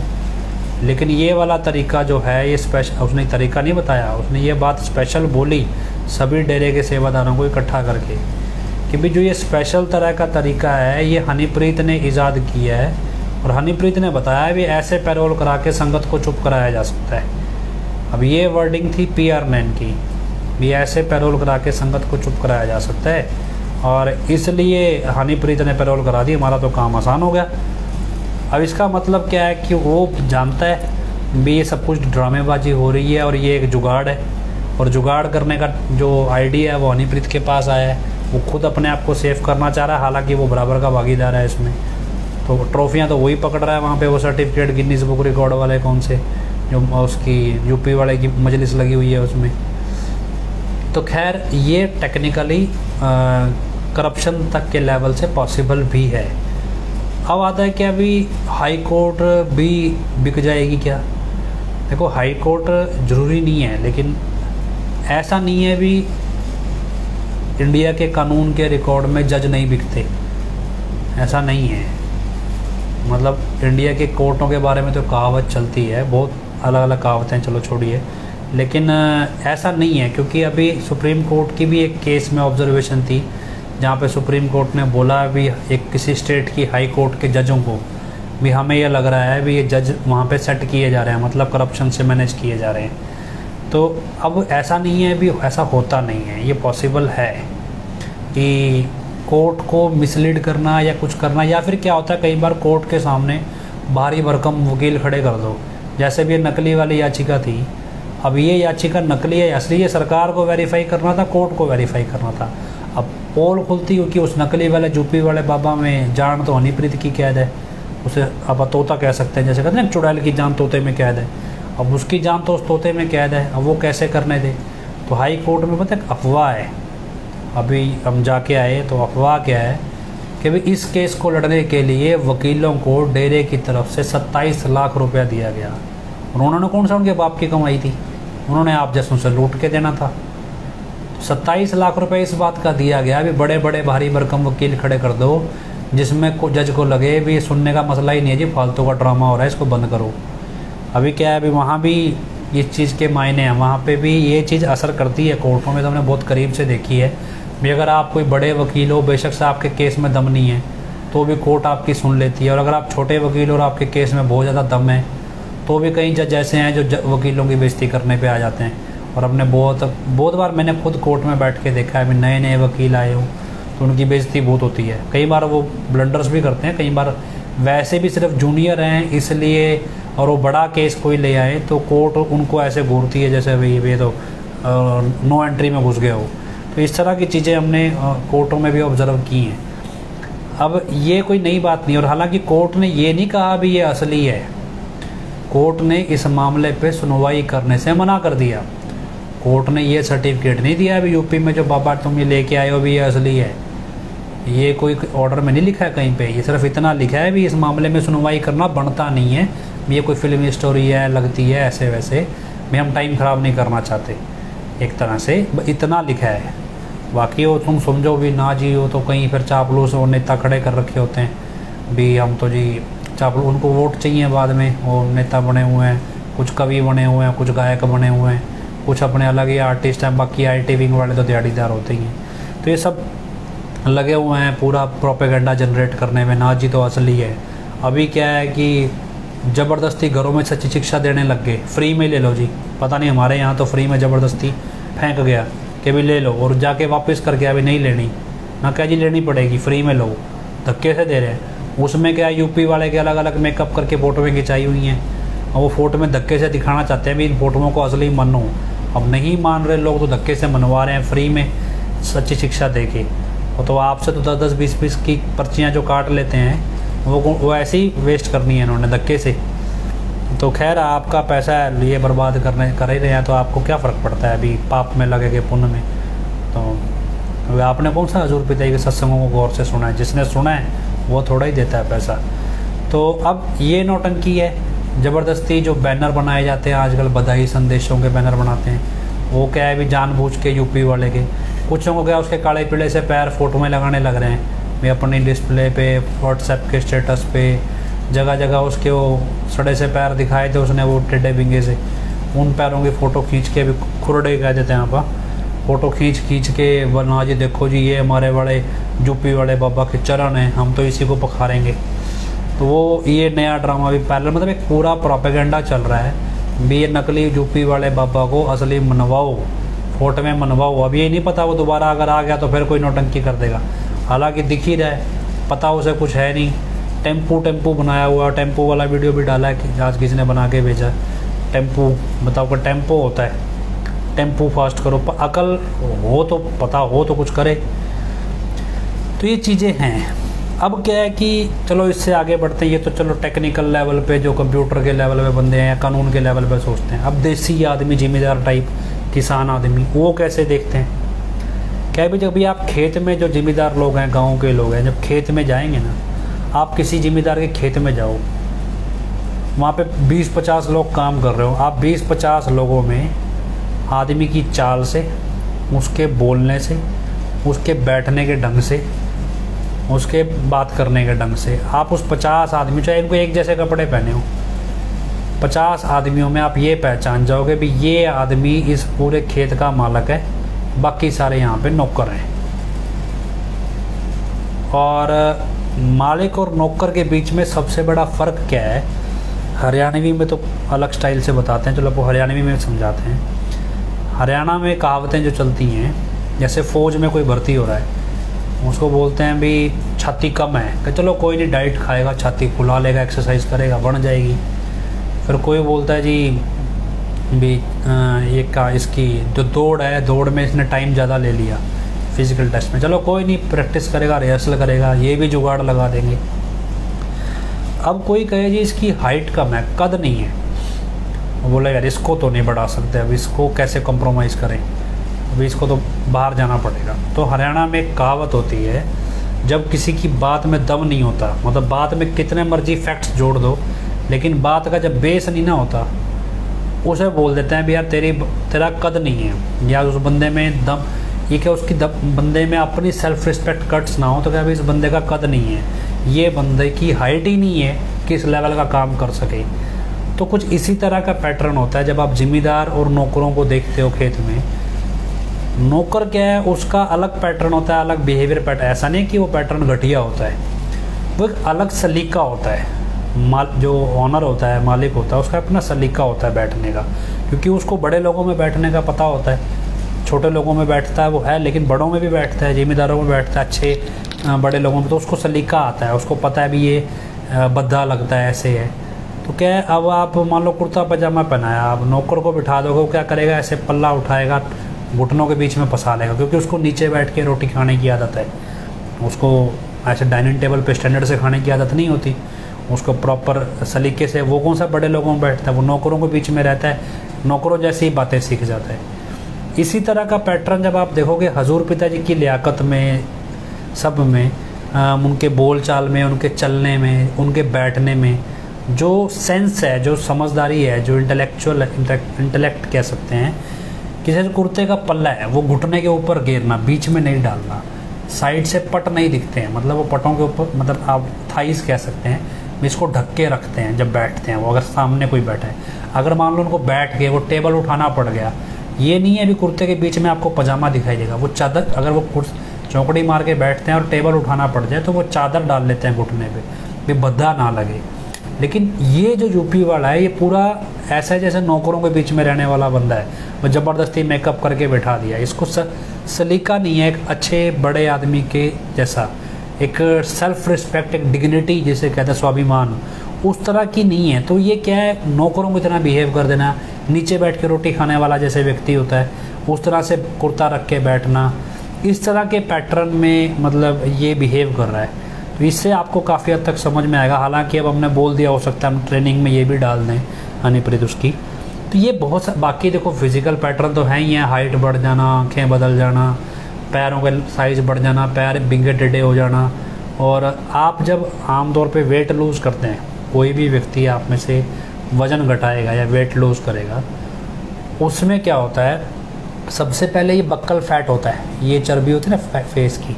लेकिन ये वाला तरीका जो है ये स्पेशल, उसने तरीका नहीं बताया, उसने ये बात स्पेशल बोली सभी डेरे के सेवादारों को इकट्ठा करके कि भी जो ये स्पेशल तरह का तरीका है ये हनीप्रीत ने ईजाद किया है, और हनीप्रीत ने बताया भी ऐसे पैरोल करा के संगत को चुप कराया जा सकता है। अब ये वर्डिंग थी PR नैन की, भी ऐसे पैरोल करा के संगत को चुप कराया जा सकता है, और इसलिए हनीप्रीत ने पैरोल करा दी, हमारा तो काम आसान हो गया। अब इसका मतलब क्या है कि वो जानता है भी ये सब कुछ ड्रामेबाजी हो रही है और ये एक जुगाड़ है, और जुगाड़ करने का जो आइडिया है वो हनीप्रीत के पास आया है। वो खुद अपने आप को सेव करना चाह रहा है, हालांकि वो बराबर का भागीदार है इसमें। तो ट्रॉफियाँ तो वही पकड़ रहा है वहाँ पे, वो सर्टिफिकेट गिनीज बुक रिकॉर्ड वाले कौन से, जो उसकी यूपी वाले की मजलिस लगी हुई है उसमें। तो खैर ये टेक्निकली करप्शन तक के लेवल से पॉसिबल भी है। अब आता है कि अभी हाई कोर्ट भी बिक जाएगी क्या? देखो, हाई कोर्ट ज़रूरी नहीं है, लेकिन ऐसा नहीं है भी इंडिया के कानून के रिकॉर्ड में जज नहीं बिकते, ऐसा नहीं है। मतलब इंडिया के कोर्टों के बारे में तो कहावत चलती है, बहुत अलग अलग कहावतें, चलो छोड़िए, लेकिन ऐसा नहीं है। क्योंकि अभी सुप्रीम कोर्ट की भी एक केस में ऑब्जर्वेशन थी जहाँ पे सुप्रीम कोर्ट ने बोला भी एक किसी स्टेट की हाई कोर्ट के जजों को भी हमें यह लग रहा है भी ये जज वहाँ पे सेट किए जा रहे हैं, मतलब करप्शन से मैनेज किए जा रहे हैं। तो अब ऐसा नहीं है भी, ऐसा होता नहीं है, ये पॉसिबल है कि कोर्ट को मिसलीड करना या कुछ करना, या फिर क्या होता है कई बार कोर्ट के सामने भारी भरकम वकील खड़े कर दो। जैसे भी ये नकली वाली याचिका थी, अब ये याचिका नकली है असली, ये सरकार को वेरीफाई करना था, कोर्ट को वेरीफाई करना था। अब पोल खुलती हो कि उस नकली वाले यूपी वाले बाबा में जान तो हनीप्रीत की कैद है, उसे अब तोता कह सकते हैं, जैसे कहते हैं चुड़ैल की जान तोते में कैद है, अब उसकी जान तो उस तोते में कैद है, अब वो कैसे करने दे। तो हाई कोर्ट में पता है अफवाह है, अभी हम जाके आए तो अफवाह क्या है कि भाई इस केस को लड़ने के लिए वकीलों को डेरे की तरफ से 27 लाख रुपया दिया गया। उन्होंने कौन सा उनके बाप की कमाई थी, उन्होंने आप जैसों से लूट के देना था। 27 लाख रुपए इस बात का दिया गया भी बड़े बड़े भारी भरकम वकील खड़े कर दो जिसमें जज को लगे भी सुनने का मसला ही नहीं है जी, फालतू का ड्रामा हो रहा है, इसको बंद करो। अभी क्या है, अभी वहाँ भी इस चीज़ के मायने हैं, वहाँ पे भी ये चीज़ असर करती है। कोर्टों में तो हमने बहुत करीब से देखी है भी, अगर आप कोई बड़े वकील हो, बेशक से आपके केस में दम नहीं है तो भी कोर्ट आपकी सुन लेती है, और अगर आप छोटे वकील हो और आपके केस में बहुत ज़्यादा दम है तो भी कई जज ऐसे हैं जो वकीलों की बेइज्जती करने पे आ जाते हैं। और हमने बहुत बार मैंने खुद कोर्ट में बैठ के देखा है, अभी नए नए वकील आए हों तो उनकी बेइज्जती बहुत होती है। कई बार वो ब्लंडर्स भी करते हैं, कई बार वैसे भी सिर्फ जूनियर हैं इसलिए, और वो बड़ा केस कोई ले आए तो कोर्ट उनको ऐसे घूरती है जैसे भाई ये तो नो एंट्री में घुस गए हो। तो इस तरह की चीज़ें हमने कोर्टों में भी ऑब्जर्व की हैं। अब ये कोई नई बात नहीं, और हालांकि कोर्ट ने ये नहीं कहा भी ये असली है, कोर्ट ने इस मामले पे सुनवाई करने से मना कर दिया। कोर्ट ने ये सर्टिफिकेट नहीं दिया अभी यूपी में जो बाबा तुम ये लेके आए हो भी ये असली है, ये कोई ऑर्डर में नहीं लिखा है कहीं पे। ये सिर्फ इतना लिखा है भी इस मामले में सुनवाई करना बनता नहीं है, ये कोई फिल्मी स्टोरी है, लगती है ऐसे वैसे भी, हम टाइम ख़राब नहीं करना चाहते, एक तरह से इतना लिखा है। बाकी वो तुम समझो भी ना जी, हो तो कहीं फिर चापलूस और नेता खड़े कर रखे होते हैं भी, हम तो जी चापलूस, उनको वोट चाहिए बाद में, वो नेता बने हुए हैं, कुछ कवि बने हुए हैं, कुछ गायक बने हुए हैं, कुछ अपने अलग ही आर्टिस्ट हैं, बाकी IT विंग वाले तो दिहाड़ीदार होते ही हैं। तो ये सब लगे हुए हैं पूरा प्रोपेगेंडा जनरेट करने में, ना जी तो असली है। अभी क्या है कि ज़बरदस्ती घरों में सच्ची शिक्षा देने लग गए, फ्री में ले लो जी, पता नहीं हमारे यहाँ तो फ्री में ज़बरदस्ती फेंक गया कि भी ले लो, और जाके वापस करके अभी नहीं लेनी, ना क्या जी लेनी पड़ेगी, फ्री में लो, धक्के से दे रहे हैं। उसमें क्या यूपी वाले के अलग अलग मेकअप करके फ़ोटो में खिंचाई हुई हैं, और वो फ़ोटो में धक्के से दिखाना चाहते हैं भी इन फ़ोटोओं को असली मानो। अब नहीं मान रहे लोग तो धक्के से मनवा रहे हैं फ्री में सच्ची शिक्षा दे के। तो आपसे तो 10-10, 20-20 की पर्चियाँ जो काट लेते हैं वो ऐसे ही वेस्ट करनी है इन्होंने धक्के से। तो खैर आपका पैसा लिए बर्बाद कर ही रहे हैं, तो आपको क्या फ़र्क पड़ता है, अभी पाप में लगे के पुण्य में। तो आपने कौन सा हजूर पिता के सत्संगों को गौर से सुना है, जिसने सुना है वो थोड़ा ही देता है पैसा। तो अब ये नौटंकी है, ज़बरदस्ती जो बैनर बनाए जाते हैं आजकल, बधाई संदेशों के बैनर बनाते हैं, वो क्या है भी जानबूझ के यूपी वाले के, कुछ को क्या उसके काले पीले से पैर फोटो में लगाने लग रहे हैं भी, अपनी डिस्प्ले पे, व्हाट्सएप के स्टेटस पे, जगह जगह उसके वो सड़े से पैर दिखाए थे उसने, वो टेढ़े बिंगे से, उन पैरों की फ़ोटो खींच के, अभी खुरडे कह देते हैं यहाँ पर, फ़ोटो खींच के बना जी देखो जी ये हमारे बड़े यूपी वाले बाबा के चरण हैं, हम तो इसी को पखारेंगे। तो वो ये नया ड्रामा भी पहले, मतलब एक पूरा प्रोपेगेंडा चल रहा है भी, ये नकली यूपी वाले बाबा को असली मनवाओ, फोटो में मनवाओ। अब ये नहीं पता वो दोबारा अगर आ गया तो फिर कोई नौटंकी कर देगा, हालांकि दिख ही रहा है, पता उसे कुछ है नहीं। टेम्पू बनाया हुआ, टेम्पू वाला वीडियो भी डाला है कि आज किसी ने बना के भेजा, टेम्पू बताओ का टेम्पो होता है, टेम्पू फास्ट करो, अकल हो तो पता हो तो कुछ करे। तो ये चीज़ें हैं। अब क्या है कि चलो इससे आगे बढ़ते हैं, ये तो चलो टेक्निकल लेवल पे जो कंप्यूटर के लेवल पे बंदे हैं या कानून के लेवल पे सोचते हैं। अब देसी आदमी, जिम्मेदार टाइप किसान आदमी, वो कैसे देखते हैं क्या भी जब भी आप खेत में, जो ज़िम्मेदार लोग हैं, गाँव के लोग हैं, जब खेत में जाएंगे ना, आप किसी ज़िम्मेदार के खेत में जाओ, वहाँ पे 20-50 लोग काम कर रहे हो, आप 20-50 लोगों में आदमी की चाल से, उसके बोलने से, उसके बैठने के ढंग से, उसके बात करने के ढंग से, आप उस 50 आदमी, चाहे इनको एक जैसे कपड़े पहने हो, 50 आदमियों में आप ये पहचान जाओगे भी ये आदमी इस पूरे खेत का मालिक है, बाकी सारे यहाँ पे नौकर हैं। और मालिक और नौकर के बीच में सबसे बड़ा फ़र्क क्या है, हरियाणवी में तो अलग स्टाइल से बताते हैं, चलो वो हरियाणवी में समझाते हैं। हरियाणा में कहावतें जो चलती हैं, जैसे फ़ौज में कोई भर्ती हो रहा है, उसको बोलते हैं भी छाती कम है, कि चलो कोई नहीं, डाइट खाएगा, छाती फुला लेगा, एक्सरसाइज करेगा, बढ़ जाएगी। फिर कोई बोलता है जी भी ये का इसकी जो दौड़ है, दौड़ में इसने टाइम ज़्यादा ले लिया फिज़िकल टेस्ट में, चलो कोई नहीं, प्रैक्टिस करेगा, रिहर्सल करेगा, ये भी जुगाड़ लगा देंगे। अब कोई कहे जी इसकी हाइट कम है, कद नहीं है, बोला यार इसको तो नहीं बढ़ा सकते, अब इसको कैसे कॉम्प्रोमाइज़ करें, अभी इसको तो बाहर जाना पड़ेगा। तो हरियाणा में एक कहावत होती है, जब किसी की बात में दम नहीं होता, मतलब बात में कितने मर्जी फैक्ट्स जोड़ दो, लेकिन बात का जब बेस नहीं ना होता, उसे बोल देते हैं भी यार तेरा कद नहीं है, या उस बंदे में दम, ये क्या उसकी बंदे में अपनी सेल्फ रिस्पेक्ट कट्स ना हो, तो क्या भाई इस बंदे का कद नहीं है, ये बंदे की हाइट ही नहीं है कि इस लेवल का काम कर सके। तो कुछ इसी तरह का पैटर्न होता है जब आप जिम्मेदार और नौकरों को देखते हो खेत में। नौकर क्या है, उसका अलग पैटर्न होता है, अलग बिहेवियर पैटर्न, ऐसा नहीं कि वो पैटर्न घटिया होता है, वो एक अलग सलीका होता है। जो ऑनर होता है, मालिक होता है, उसका अपना सलीका होता है बैठने का, क्योंकि उसको बड़े लोगों में बैठने का पता होता है, छोटे लोगों में बैठता है वो है, लेकिन बड़ों में भी बैठता है, जिम्मेदारों में बैठता है, अच्छे बड़े लोगों में, तो उसको सलीका आता है, उसको पता है भी ये बद्दा लगता है, ऐसे है। तो क्या है, अब आप मान लो कुर्ता पजामा पहनाया, आप नौकर को बिठा दोगे, वो क्या करेगा, ऐसे पल्ला उठाएगा, घुटनों के बीच में फंसा लेगा, क्योंकि उसको नीचे बैठ के रोटी खाने की आदत है, उसको ऐसे डाइनिंग टेबल पे स्टैंडर्ड से खाने की आदत नहीं होती, उसको प्रॉपर सलीके से। वो कौन सा बड़े लोगों में बैठता है, वो नौकरों के बीच में रहता है, नौकरों जैसी ही बातें सीख जाता है। इसी तरह का पैटर्न जब आप देखोगे हजूर पिताजी की लियाकत में, सब में, उनके बोल चाल में, उनके चलने में, उनके बैठने में जो सेंस है, जो समझदारी है, जो इंटेलेक्ट कह सकते हैं, किसी कुर्ते का पल्ला है वो घुटने के ऊपर घेरना, बीच में नहीं डालना, साइड से पट नहीं दिखते हैं, मतलब वो पटों के ऊपर, मतलब आप थाइस कह सकते हैं, इसको ढक के रखते हैं जब बैठते हैं वो, अगर सामने कोई बैठा है। अगर मान लो उनको बैठ के वो टेबल उठाना पड़ गया, ये नहीं है अभी कुर्ते के बीच में आपको पजामा दिखाई देगा, वो चादर, अगर वो चौकड़ी मार के बैठते हैं और टेबल उठाना पड़ जाए तो वो चादर डाल लेते हैं घुटने पे, भी बद्दा ना लगे। लेकिन ये जो यूपी वाला है, ये पूरा ऐसा है जैसे नौकरों के बीच में रहने वाला बंदा है, वो ज़बरदस्ती मेकअप करके बैठा दिया, इसको सलीका नहीं है एक अच्छे बड़े आदमी के जैसा, एक सेल्फ रिस्पेक्ट, एक डिग्निटी जिसे कहते हैं, स्वाभिमान, उस तरह की नहीं है। तो ये क्या है, नौकरों की तरह बिहेव कर देना, नीचे बैठ के रोटी खाने वाला जैसे व्यक्ति होता है उस तरह से कुर्ता रख के बैठना, इस तरह के पैटर्न में मतलब ये बिहेव कर रहा है। तो इससे आपको काफ़ी हद तक समझ में आएगा। हालांकि अब हमने बोल दिया, हो सकता है हम ट्रेनिंग में ये भी डाल दें हनीप्रीत उसकी। तो ये बहुत बाकी देखो फिज़िकल पैटर्न तो हैं ही हैं, हाइट बढ़ जाना, आँखें बदल जाना, पैरों का साइज़ बढ़ जाना, पैर बिंगे टेढ़े हो जाना। और आप जब आमतौर पे वेट लूज़ करते हैं, कोई भी व्यक्ति आप में से वज़न घटाएगा या वेट लूज़ करेगा, उसमें क्या होता है, सबसे पहले ये बक्कल फैट होता है, ये चर्बी होती है ना फेस की।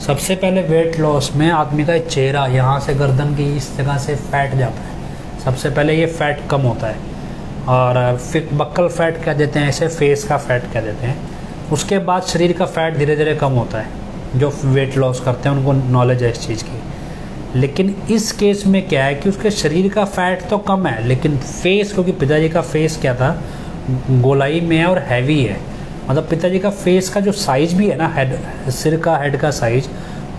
सबसे पहले वेट लॉस में आदमी का चेहरा यहाँ से गर्दन की इस जगह से फैट जाता है, सबसे पहले ये फैट कम होता है। और फिर बक्कल फैट कह देते हैं, ऐसे फेस का फैट कह देते हैं। उसके बाद शरीर का फैट धीरे धीरे कम होता है। जो वेट लॉस करते हैं उनको नॉलेज है इस चीज़ की। लेकिन इस केस में क्या है कि उसके शरीर का फैट तो कम है, लेकिन फेस, क्योंकि पिताजी का फेस क्या था, गोलाई में है और हैवी है, मतलब पिताजी का फेस का जो साइज़ भी है ना, हेड, सिर का हेड का साइज़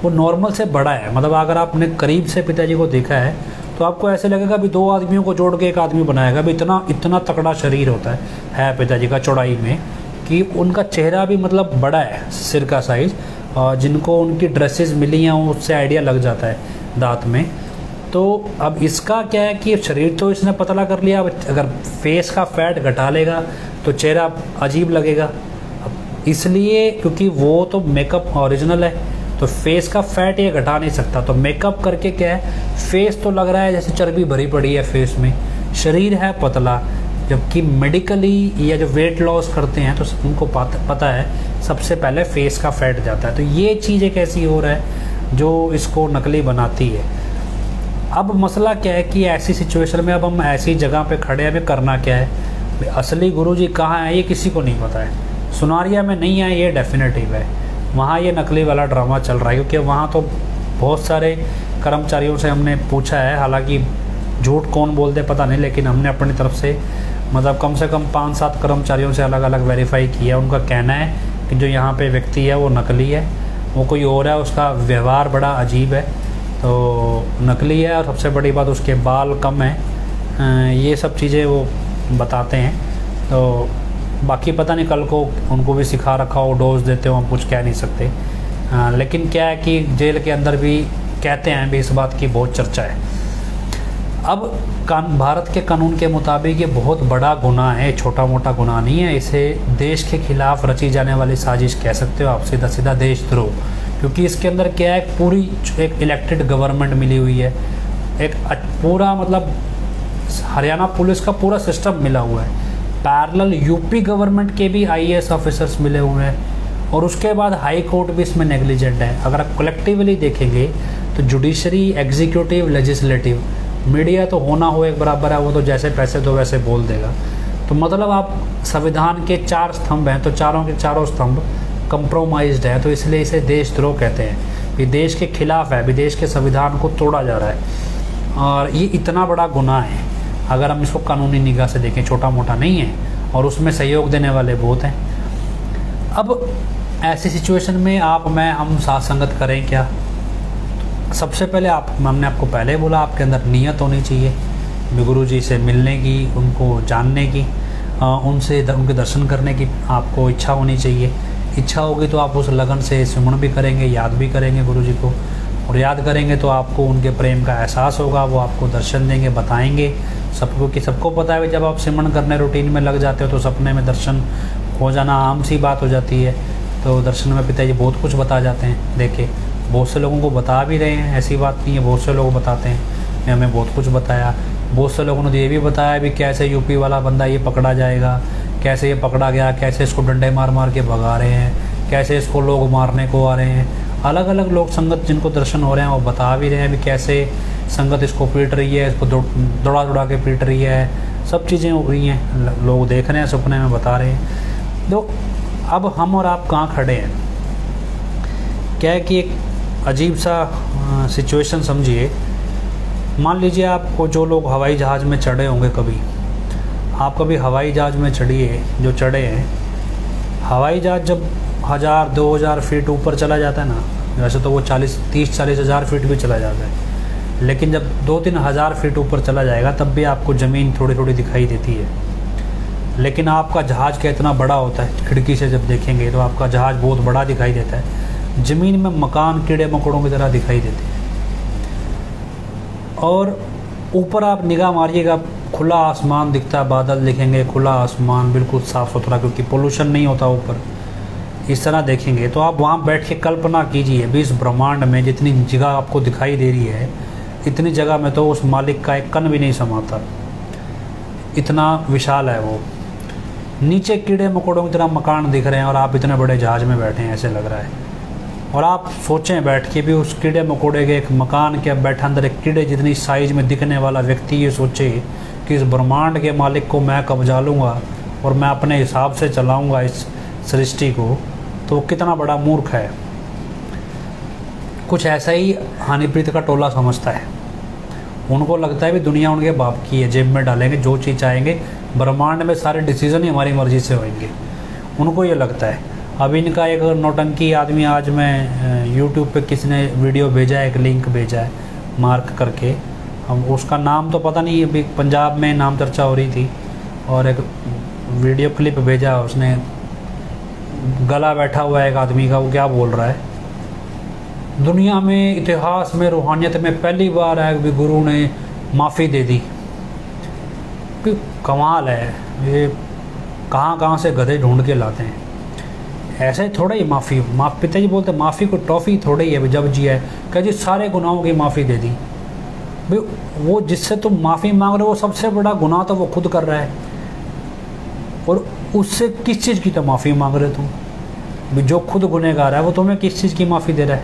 वो नॉर्मल से बड़ा है। मतलब अगर आपने करीब से पिताजी को देखा है तो आपको ऐसे लगेगा भी दो आदमियों को जोड़ के एक आदमी बनाएगा, भी इतना तगड़ा शरीर होता है पिताजी का चौड़ाई में, कि उनका चेहरा भी मतलब बड़ा है, सिर का साइज़। और जिनको उनकी ड्रेसेस मिली हैं उससे आइडिया लग जाता है दांत में। तो अब इसका क्या है कि शरीर तो इसने पतला कर लिया, अगर फेस का फैट घटा लेगा तो चेहरा अजीब लगेगा। इसलिए क्योंकि वो तो मेकअप ओरिजिनल है, तो फेस का फैट ये घटा नहीं सकता। तो मेकअप करके क्या है, फेस तो लग रहा है जैसे चर्बी भरी पड़ी है फेस में, शरीर है पतला। जबकि मेडिकली या जो वेट लॉस करते हैं तो उनको पता है सबसे पहले फेस का फैट जाता है। तो ये चीज़ एक ऐसी हो रहा है जो इसको नकली बनाती है। अब मसला क्या है कि ऐसी सिचुएशन में अब हम ऐसी जगह पे खड़े हैं, अभी करना क्या है। असली गुरुजी कहाँ है ये किसी को नहीं पता है। सुनारिया में नहीं है ये डेफिनेटिव है, वहाँ ये नकली वाला ड्रामा चल रहा है। क्योंकि वहाँ तो बहुत सारे कर्मचारियों से हमने पूछा है, हालांकि झूठ कौन बोलते पता नहीं, लेकिन हमने अपनी तरफ से मतलब कम से कम 5-7 कर्मचारियों से अलग अलग वेरीफाई किया। उनका कहना है कि जो यहाँ पे व्यक्ति है वो नकली है, वो कोई और है, उसका व्यवहार बड़ा अजीब है, तो नकली है। और सबसे बड़ी बात उसके बाल कम हैं, ये सब चीज़ें वो बताते हैं। तो बाकी पता नहीं कल को उनको भी सिखा रखा हो, डोज देते हो, हम कुछ कह नहीं सकते। लेकिन क्या है कि जेल के अंदर भी कहते हैं भी इस बात की बहुत चर्चा है। अब भारत के कानून के मुताबिक ये बहुत बड़ा गुनाह है, छोटा मोटा गुनाह नहीं है। इसे देश के खिलाफ रची जाने वाली साजिश कह सकते हो आप, सीधा सीधा देशद्रोह। क्योंकि इसके अंदर क्या है, पूरी एक इलेक्टेड गवर्नमेंट मिली हुई है, एक पूरा मतलब हरियाणा पुलिस का पूरा सिस्टम मिला हुआ है, पैरेलल यूपी गवर्नमेंट के भी IAS ऑफिसर्स मिले हुए हैं, और उसके बाद हाई कोर्ट भी इसमें नेग्लिजेंट है। अगर आप कलेक्टिवली देखेंगे तो जुडिशरी, एग्जीक्यूटिव, लेजिस्लेटिव, मीडिया तो होना हो एक बराबर है, वो तो जैसे पैसे दो वैसे बोल देगा। तो मतलब आप संविधान के 4 स्तंभ हैं, तो चारों के चारों स्तंभ कंप्रोमाइज्ड है। तो इसलिए इसे देशद्रोह कहते हैं, ये देश के खिलाफ है, विदेश के संविधान को तोड़ा जा रहा है। और ये इतना बड़ा गुनाह है अगर हम इसको कानूनी निगाह से देखें, छोटा मोटा नहीं है, और उसमें सहयोग देने वाले बहुत हैं। अब ऐसी सिचुएशन में आप, मैं, हम साथ संगत करें क्या? सबसे पहले हमने आपको पहले बोला, आपके अंदर नीयत होनी चाहिए गुरु जी से मिलने की, उनको जानने की, उनसे उनके दर्शन करने की आपको इच्छा होनी चाहिए। इच्छा होगी तो आप उस लगन से सुमन भी करेंगे, याद भी करेंगे गुरु जी को, और याद करेंगे तो आपको उनके प्रेम का एहसास होगा, वो आपको दर्शन देंगे, बताएंगे सबको। कि सबको पता है जब आप सिमरन करने रूटीन में लग जाते हो तो सपने में दर्शन हो जाना आम सी बात हो जाती है। तो दर्शन में पिताजी बहुत कुछ बता जाते हैं। देखिए बहुत से लोगों को बता भी रहे हैं, ऐसी बात नहीं है, बहुत से लोग बताते हैं, हमें बहुत कुछ बताया। बहुत से लोगों ने तो ये भी बताया भी कैसे यूपी वाला बंदा ये पकड़ा जाएगा, कैसे ये पकड़ा गया, कैसे इसको डंडे मार मार के भगा रहे हैं, कैसे इसको लोग मारने को आ रहे हैं। अलग अलग लोग संगत जिनको दर्शन हो रहे हैं वो बता भी रहे हैं भी कैसे संगत इसको पीट रही है, इसको दौड़ा दौड़ा के पीट रही है, सब चीज़ें हो रही हैं, लोग देख रहे हैं, सपने में बता रहे हैं। तो अब हम और आप कहाँ खड़े हैं, क्या है कि एक अजीब सा सिचुएशन समझिए। मान लीजिए आपको, जो लोग हवाई जहाज़ में चढ़े होंगे कभी, आप कभी हवाई जहाज़ में चढ़िए, जो चढ़े हैं, हवाई जहाज़ जब 1000-2000 फीट ऊपर चला जाता है ना, वैसे तो वो 30-40 हज़ार फीट भी चला जाता है, लेकिन जब 2-3 हज़ार फीट ऊपर चला जाएगा तब भी आपको ज़मीन थोड़ी थोड़ी दिखाई देती है। लेकिन आपका जहाज़ क्या इतना बड़ा होता है, खिड़की से जब देखेंगे तो आपका जहाज़ बहुत बड़ा दिखाई देता है, ज़मीन में मकान कीड़े मकोड़ों की तरह दिखाई देते हैं। और ऊपर आप निगाह मारिएगा, खुला आसमान दिखता है, बादल दिखेंगे, खुला आसमान बिल्कुल साफ़ सुथरा, क्योंकि पोल्यूशन नहीं होता ऊपर। इस तरह देखेंगे तो आप वहाँ बैठ के कल्पना कीजिए भी इस ब्रह्मांड में जितनी जगह आपको दिखाई दे रही है, इतनी जगह में तो उस मालिक का एक कण भी नहीं समाता, इतना विशाल है वो। नीचे कीड़े मकोड़ों की तरह मकान दिख रहे हैं और आप इतने बड़े जहाज़ में बैठे हैं, ऐसे लग रहा है। और आप सोचें बैठ के भी उस कीड़े मकोड़े के एक मकान के बैठा अंदर एक कीड़े जितनी साइज में दिखने वाला व्यक्ति ये सोचे कि इस ब्रह्मांड के मालिक को मैं कब्जा लूँगा और मैं अपने हिसाब से चलाऊँगा इस सृष्टि को, तो कितना बड़ा मूर्ख है। कुछ ऐसा ही हानिप्रीत का टोला समझता है। उनको लगता है भी दुनिया उनके बाप की है, जेब में डालेंगे जो चीज़ चाहेंगे, ब्रह्मांड में सारे डिसीजन ही हमारी मर्ज़ी से होंगे, उनको ये लगता है। अब इनका एक नौटंकी आदमी, आज मैं यूट्यूब पे किसी ने वीडियो भेजा है, एक लिंक भेजा है मार्क करके, हम उसका नाम तो पता नहीं, अभी पंजाब में नाम चर्चा हो रही थी, और एक वीडियो क्लिप भेजा, उसने गला बैठा हुआ है एक आदमी का, वो क्या बोल रहा है, दुनिया में इतिहास में रूहानियत में पहली बार है कि गुरु ने माफ़ी दे दी। कमाल है, ये कहाँ कहाँ से गधे ढूंढ के लाते हैं। ऐसा ही थोड़ा ही माफ़ी, पिताजी बोलते माफ़ी को टॉफ़ी थोड़ा ही है जब जिया है, कह जी सारे गुनाहों की माफ़ी दे दी। भाई वो जिससे तुम माफ़ी मांग रहे हो वो सबसे बड़ा गुनाह तो वो खुद कर रहा है, और उससे किस चीज़ की तो माफ़ी मांग रहे हो तुम? भाई जो खुद गुनहगार है वो तुम्हें किस चीज़ की माफ़ी दे रहा है?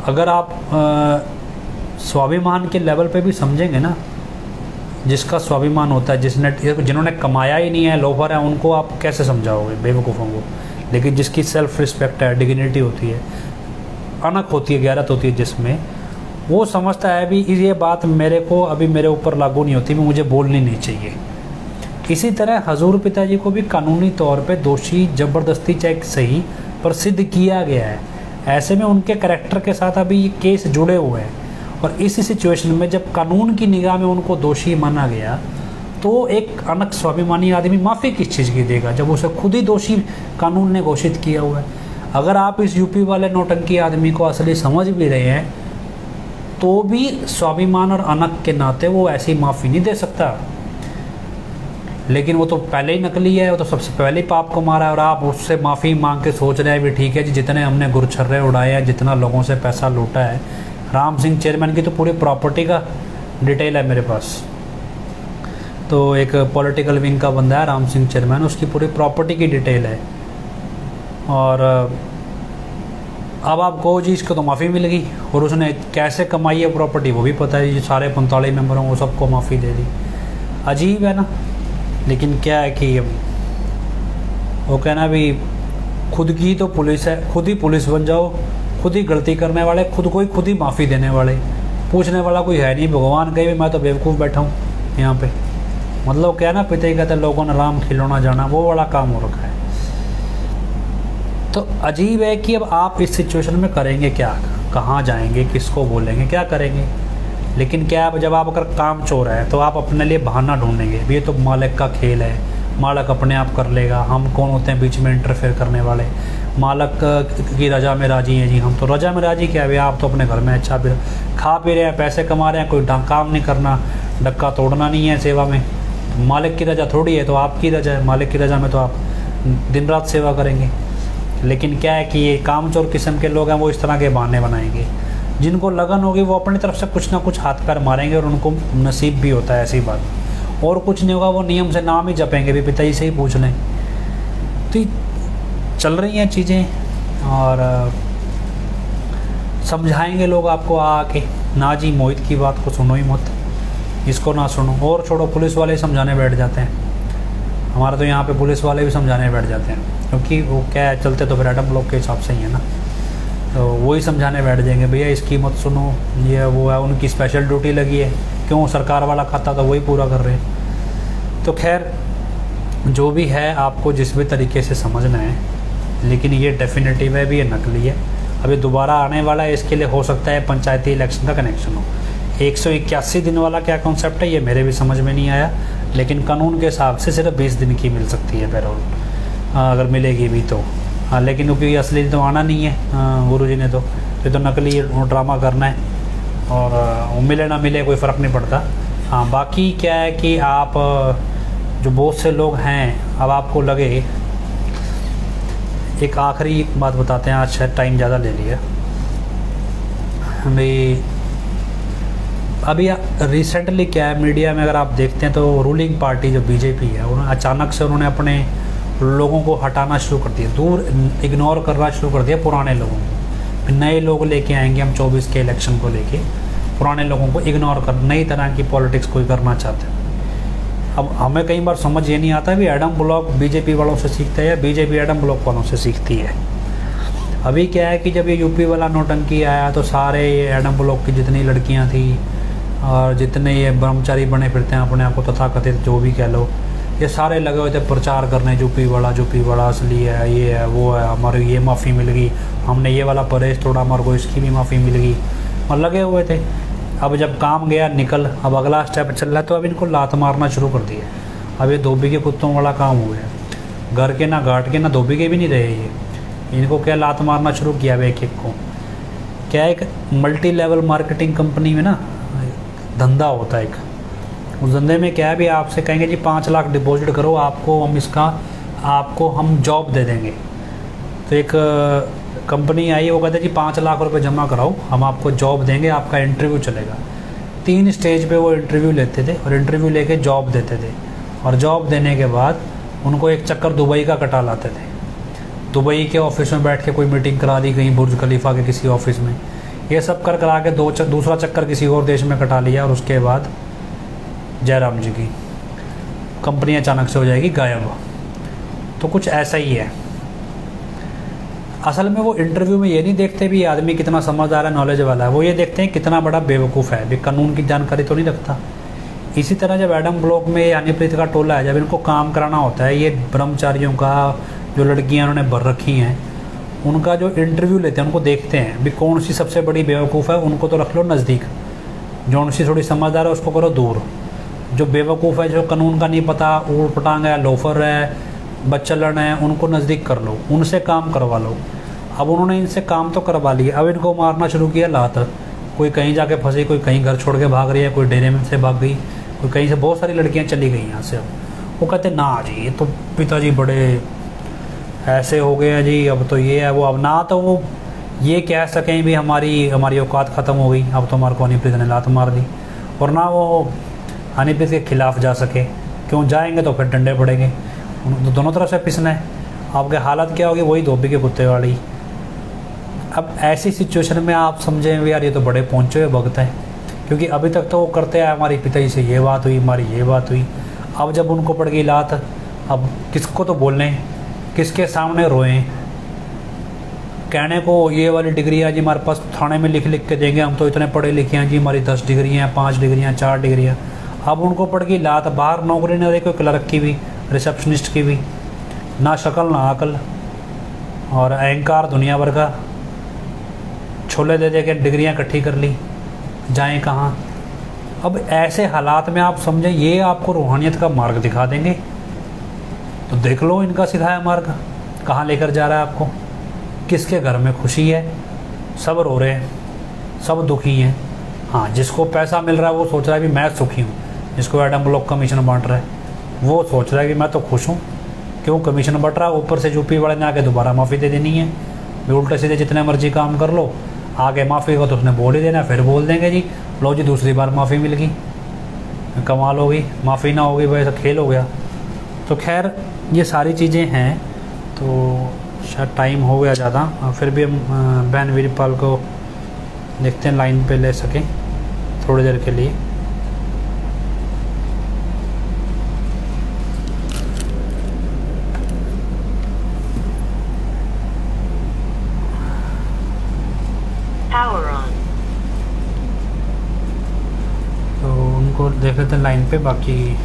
अगर आप स्वाभिमान के लेवल पे भी समझेंगे ना, जिसका स्वाभिमान होता है, जिन्होंने कमाया ही नहीं है, लोफर है, उनको आप कैसे समझाओगे बेवकूफ़ों को? लेकिन जिसकी सेल्फ रिस्पेक्ट है, डिग्निटी होती है, अनक होती है, गैरत होती है जिसमें, वो समझता है भी ये बात मेरे को अभी मेरे ऊपर लागू नहीं होती, मुझे बोलनी नहीं चाहिए। इसी तरह हजूर पिताजी को भी कानूनी तौर पे दोषी ज़बरदस्ती चेक सही पर सिद्ध किया गया है। ऐसे में उनके करैक्टर के साथ अभी ये केस जुड़े हुए हैं, और इस सिचुएशन में जब कानून की निगाह में उनको दोषी माना गया, तो एक अनक स्वाभिमानी आदमी माफ़ी किस चीज़ की देगा जब उसे खुद ही दोषी कानून ने घोषित किया हुआ है? अगर आप इस यूपी वाले नौटंकी आदमी को असली समझ भी रहे हैं, तो भी स्वाभिमान और अनक के नाते वो ऐसी माफ़ी नहीं दे सकता। लेकिन वो तो पहले ही नकली है, वो तो सबसे पहले ही पाप को मारा है, और आप उससे माफ़ी मांग के सोच रहे हैं भी ठीक है जी, जितने हमने गुरछर्रे उड़ाए हैं, जितना लोगों से पैसा लूटा है। राम सिंह चेयरमैन की तो पूरी प्रॉपर्टी का डिटेल है मेरे पास, तो एक पॉलिटिकल विंग का बंदा है राम सिंह चेयरमैन, उसकी पूरी प्रॉपर्टी की डिटेल है। और अब आप कहो जी इसको तो माफ़ी मिल गई, और उसने कैसे कमाई है प्रॉपर्टी वो भी पता है जी, सारे 45 मेंबरों को सबको माफ़ी दे दी। अजीब है ना। लेकिन क्या है कि वो कहना भी खुद की तो पुलिस है, खुद ही पुलिस बन जाओ, खुद ही गलती करने वाले, खुद ही माफ़ी देने वाले, पूछने वाला कोई है नहीं। भगवान कहे भी मैं तो बेवकूफ़ बैठा हूँ यहाँ पे। मतलब क्या ना, पिता ही कहते लोगों ने राम खिलौना जाना, वो बड़ा काम हो रखा है। तो अजीब है कि अब आप इस सिचुएशन में करेंगे क्या, कहाँ जाएंगे, किसको बोलेंगे, क्या करेंगे? लेकिन क्या है, जब आप अगर काम चोर है तो आप अपने लिए बहाना ढूंढेंगे, ये तो मालिक का खेल है, मालिक अपने आप कर लेगा, हम कौन होते हैं बीच में इंटरफेयर करने वाले, मालिक की रजा में राजी हैं जी, हम तो रजा में राजी क्या है, आप तो अपने घर में अच्छा भी खा पी रहे हैं, पैसे कमा रहे हैं, कोई काम नहीं करना, डक्का तोड़ना नहीं है सेवा में। मालिक की रजा थोड़ी है, तो आपकी रजा है, मालिक की रजा में तो आप दिन रात सेवा करेंगे। लेकिन क्या है कि ये कामचोर किस्म के लोग हैं, वो इस तरह के बहाने बनाएंगे। जिनको लगन होगी वो अपनी तरफ से कुछ ना कुछ हाथ पैर मारेंगे, और उनको नसीब भी होता है ऐसी बात, और कुछ नहीं होगा, वो नियम से नाम ही जपेंगे, भी पिताजी से ही पूछ लें। तो चल रही हैं चीज़ें, और समझाएंगे लोग आपको आके, ना जी मोहित की बात को सुनो ही मत, इसको ना सुनो, और छोड़ो, पुलिस वाले समझाने बैठ जाते हैं। हमारा तो यहाँ पे पुलिस वाले भी समझाने बैठ जाते हैं, क्योंकि वो क्या है, चलते तो फिर एडम ब्लॉक के हिसाब से ही है ना, तो वही समझाने बैठ जाएंगे, भैया इसकी मत सुनो, ये वो है, उनकी स्पेशल ड्यूटी लगी है, क्यों सरकार वाला खाता तो वही पूरा कर रहे हैं। तो खैर जो भी है, आपको जिस भी तरीके से समझना है, लेकिन ये डेफिनेटिव है भी, ये नकली है। अभी दोबारा आने वाला है, इसके लिए हो सकता है पंचायती इलेक्शन का कनेक्शन हो। 181 दिन वाला क्या कॉन्सेप्ट है ये मेरे भी समझ में नहीं आया, लेकिन कानून के हिसाब से सिर्फ 20 दिन की मिल सकती है पैरोल, अगर मिलेगी भी तो। हाँ, लेकिन क्योंकि असली तो आना नहीं है गुरुजी ने, तो ये तो नकली ड्रामा करना है, और मिले ना मिले कोई फ़र्क नहीं पड़ता। हाँ, बाकी क्या है कि आप जो बहुत से लोग हैं, अब आपको लगे, एक आखिरी बात बताते हैं, आज शायद टाइम ज़्यादा ले लिया भाई। अभी रिसेंटली क्या है, मीडिया में अगर आप देखते हैं तो रूलिंग पार्टी जो बीजेपी है, उन्होंने अचानक से उन्होंने अपने लोगों को हटाना शुरू कर दिया, दूर इग्नोर करना शुरू कर दिया पुराने लोगों को। फिर नए लोग लेके आएंगे हम 24 के इलेक्शन को लेके, पुराने लोगों को इग्नोर कर, नई तरह की पॉलिटिक्स कोई करना चाहते हैं। अब हमें कई बार समझ ये नहीं आता भी एडम ब्लॉक बीजेपी वालों से सीखता है या बीजेपी एडम ब्लॉक वालों से सीखती है। अभी क्या है कि जब ये यूपी वाला नौटंकी आया तो सारे ये एडम ब्लॉक की जितनी लड़कियां थी और जितने ये ब्रह्मचारी बने फिरते हैं अपने आप को तथाकथित जो भी कह लो, ये सारे लगे हुए थे प्रचार करने, यूपी वाला असली है, ये है वो है, हमारी ये माफ़ी मिल गई, हमने ये वाला परहेज तोड़ा, हमारे को इसकी भी माफ़ी मिल गई, और लगे हुए थे। अब जब काम गया निकल, अब अगला स्टेप चल रहा है, तो अब इनको लात मारना शुरू कर दिया। अब ये धोबी के कुत्तों वाला काम हो गया, घर के ना घाट के ना धोबी के भी नहीं रहे ये, इनको क्या लात मारना शुरू किया अब एक एक को। क्या एक मल्टी लेवल मार्केटिंग कंपनी में ना धंधा होता है एक, उस धंधे में क्या है भी आपसे कहेंगे जी 5 लाख डिपॉजिट करो, आपको हम इसका आपको हम जॉब दे देंगे। तो एक कंपनी आई, वो कहते जी 5 लाख रुपए जमा कराओ, हम आपको जॉब देंगे, आपका इंटरव्यू चलेगा। 3 स्टेज पे वो इंटरव्यू लेते थे और इंटरव्यू लेके जॉब देते थे, और जॉब देने के बाद उनको एक चक्कर दुबई का कटा लाते थे। दुबई के ऑफिस में बैठ के कोई मीटिंग करा दी कहीं बुर्ज खलीफा के किसी ऑफिस में, ये सब कर करा के दूसरा चक्कर किसी और देश में कटा लिया, और उसके बाद जयराम जी की कंपनी अचानक से हो जाएगी गायब। तो कुछ ऐसा ही है। असल में वो इंटरव्यू में ये नहीं देखते भी आदमी कितना समझदार है, नॉलेज वाला है, वो ये देखते हैं कितना बड़ा बेवकूफ़ है, भी कानून की जानकारी तो नहीं रखता। इसी तरह जब एडम ब्लॉक में हनीप्रीत का टोला है, जब इनको काम कराना होता है, ये ब्रह्मचारियों का जो लड़कियां उन्होंने भर रखी हैं, उनका जो इंटरव्यू लेते हैं उनको देखते हैं भी कौन सी सबसे बड़ी बेवकूफ़ है, उनको तो रख लो नज़दीक, जौन सी थोड़ी समझदार है उसको करो दूर, जो बेवकूफ़ है, जो कानून का नहीं पता, ऊट पटांग है, लोफर है, बच्चलन है, उनको नज़दीक कर लो, उनसे काम करवा लो। अब उन्होंने इनसे काम तो करवा लिया, अब इनको मारना शुरू किया लात। कोई कहीं जाके फंसी, कोई कहीं घर छोड़ के भाग रही है, कोई डेरे में से भाग गई, कोई कहीं से, बहुत सारी लड़कियां चली गई यहाँ से। अब वो कहते ना जी ये तो पिताजी बड़े ऐसे हो गए हैं जी, अब तो ये है वो, अब ना तो वो ये कह सकें भी हमारी औकात ख़त्म हो गई, अब तो हमारे को हनीप्रीत ने लात मार दी, और ना वो हनीप्रीत के खिलाफ जा सके, क्यों जाएंगे तो फिर डंडे पड़ेंगे, तो दोनों तरफ से पिसना है। आपके हालत क्या होगी, वही धोबी के कुत्ते वाली। अब ऐसी सिचुएशन में आप समझें यार ये तो बड़े पहुँचे हुए भक्त हैं, क्योंकि अभी तक तो वो करते हैं हमारी पिताजी से ये बात हुई, हमारी ये बात हुई, अब जब उनको पड़ गई लात, अब किसको तो बोलें, किसके सामने रोएं। कहने को ये वाली डिग्री है जी हमारे पास, थाने में लिख लिख के देंगे, हम तो इतने पढ़े लिखे हैं जी, हमारी 10 डिग्रियाँ, 5 डिग्रियाँ, 4 डिग्रियाँ। अब उनको पड़ गई लात, बाहर नौकरी नहीं दे, कोई क्लर्क की भी, रिसेप्शनिस्ट की भी, ना शक्ल ना अकल, और अहंकार दुनिया भर का, छोले दे दे के डिग्रियाँ इकट्ठी कर ली, जाएं कहाँ। अब ऐसे हालात में आप समझें ये आपको रूहानियत का मार्ग दिखा देंगे, तो देख लो इनका सिखाया मार्ग कहाँ लेकर जा रहा है आपको। किसके घर में खुशी है, सब रो रहे हैं, सब दुखी हैं। हाँ, जिसको पैसा मिल रहा है वो सोच रहा है कि मैं सुखी हूँ, जिसको एडम ब्लॉक कमीशन बांट रहा है वो सोच रहा है कि मैं तो खुश हूँ, क्यों कमीशन बट रहा है, ऊपर से यूपी वाले ने आके दोबारा माफ़ी दे देनी है। भी उल्टे सीधे जितने मर्जी काम कर लो, आगे माफ़ी को तो उसने बोल ही देना, फिर बोल देंगे जी लो जी दूसरी बार माफ़ी मिल गई, कमाल हो गई, माफ़ी ना होगी वैसा खेल हो गया। तो खैर ये सारी चीज़ें हैं। तो शायद टाइम हो गया ज़्यादा, फिर भी हम बहन वीरपाल को देखते हैं लाइन पे ले सकें थोड़ी देर के लिए। तो उनको देख लेते हैं लाइन पे, बाकी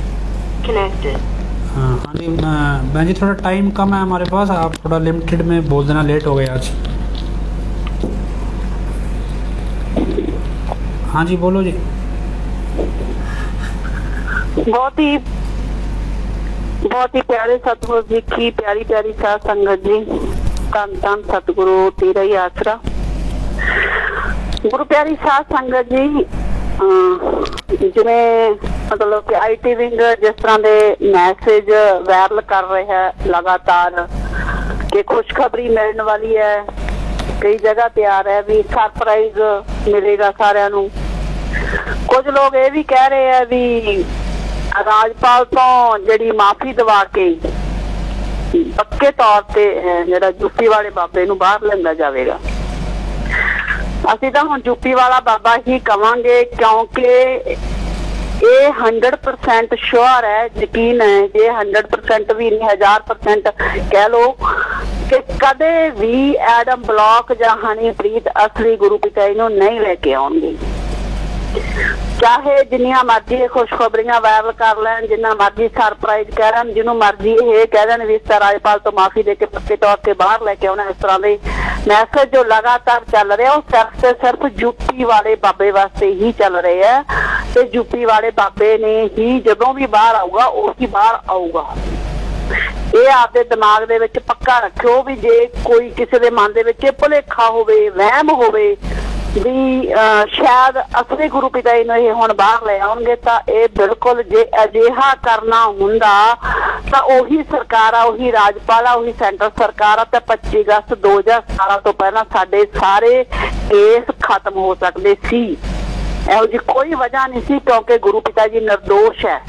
हाँ जी बहन जी थोड़ा टाइम कम है हमारे पास, आप थोड़ा लिमिटेड में बोल देना, लेट हो गए आज। हाँ जी बोलो जी। बहुत ही प्यारे सतगुरु जी की प्यारी प्यारी साध संगत जी, धन सतगुरु तेरा ही आसरा। गुरु प्यारी साध संगत जी, जिवें मतलब कि IT विंग जिस तरह के मैसेज वायरल कर रहे हैं लगातार कि खुशखबरी मिलने वाली है, कई जगह पे आ रहा है भी सरप्राइज मिलेगा सारिਆਂ ਨੂੰ। कुछ लोग ये भी कह रहे हैं भी राजपाल तो जी माफी दवा के पक्के तौर पर जो यूपी वाले बाबे नूं बाहर लिया जाएगा। ਅਸੀਂ ਤਾਂ ਹੁਣ यूपी वाला बाबा ही कवांगे, क्योंकि ये 100% श्योर है, यकीन है, ये 100% भी नहीं 1000% कह लो कि कदे भी एडम ब्लॉक या हनीप्रीत असली गुरु पिता जी नूं नहीं लेके आउणगे। चाहे जिन्नियां मर्जी खुशखबरियां वायरल कर लैन, जिन्ना मर्जी सरप्राइज कह रहे, जिन्हों मर्जी ये कह दें भी इस राजपाल तो माफी दे के पक्के तौर पर बाहर लेके आना, इस तरह के मैसेज जो लगातार चल रहे हैं वो सिर्फ से सिर्फ यूपी वाले बाबे वास्ते ही चल रहे हैं। तो यूपी वाले बाबे ने ही जदों भी बाहर आऊगा उसी बाहर आऊगा। ये आपके दिमाग दे विच पक्का रखियो भी जे कोई किसी के मन दे विच भुलेखा होवे, वहम होवे ਵੀ ਸ਼ਾਇਦ ਅਸਲੀ ਗੁਰੂ ਪਿਤਾ ਜੀ ਨੂੰ ਇਹ ਹੁਣ ਬਾਹਰ ਲੈ ਆਉਣਗੇ ਤਾਂ ਇਹ ਬਿਲਕੁਲ ਜੇ ਅਜਿਹਾ ਕਰਨਾ ਹੁੰਦਾ ਤਾਂ ਉਹੀ ਸਰਕਾਰ ਆ, ਉਹੀ ਰਾਜਪਾਲ ਆ, ਉਹੀ ਸੈਂਟਰ ਸਰਕਾਰ ਆ ਤੇ 25 ਅਗਸਤ 2017 ਤੋਂ ਪਹਿਲਾਂ ਸਾਡੇ ਸਾਰੇ ਕੇਸ ਖਤਮ ਹੋ ਸਕਦੇ ਸੀ। ਇਹੋ ਜਿਹੀ ਕੋਈ ਵਜ੍ਹਾ ਨਹੀਂ ਸੀ ਕਿਉਂਕਿ ਗੁਰੂ ਪਿਤਾ ਜੀ ਨਿਰਦੋਸ਼ ਹੈ।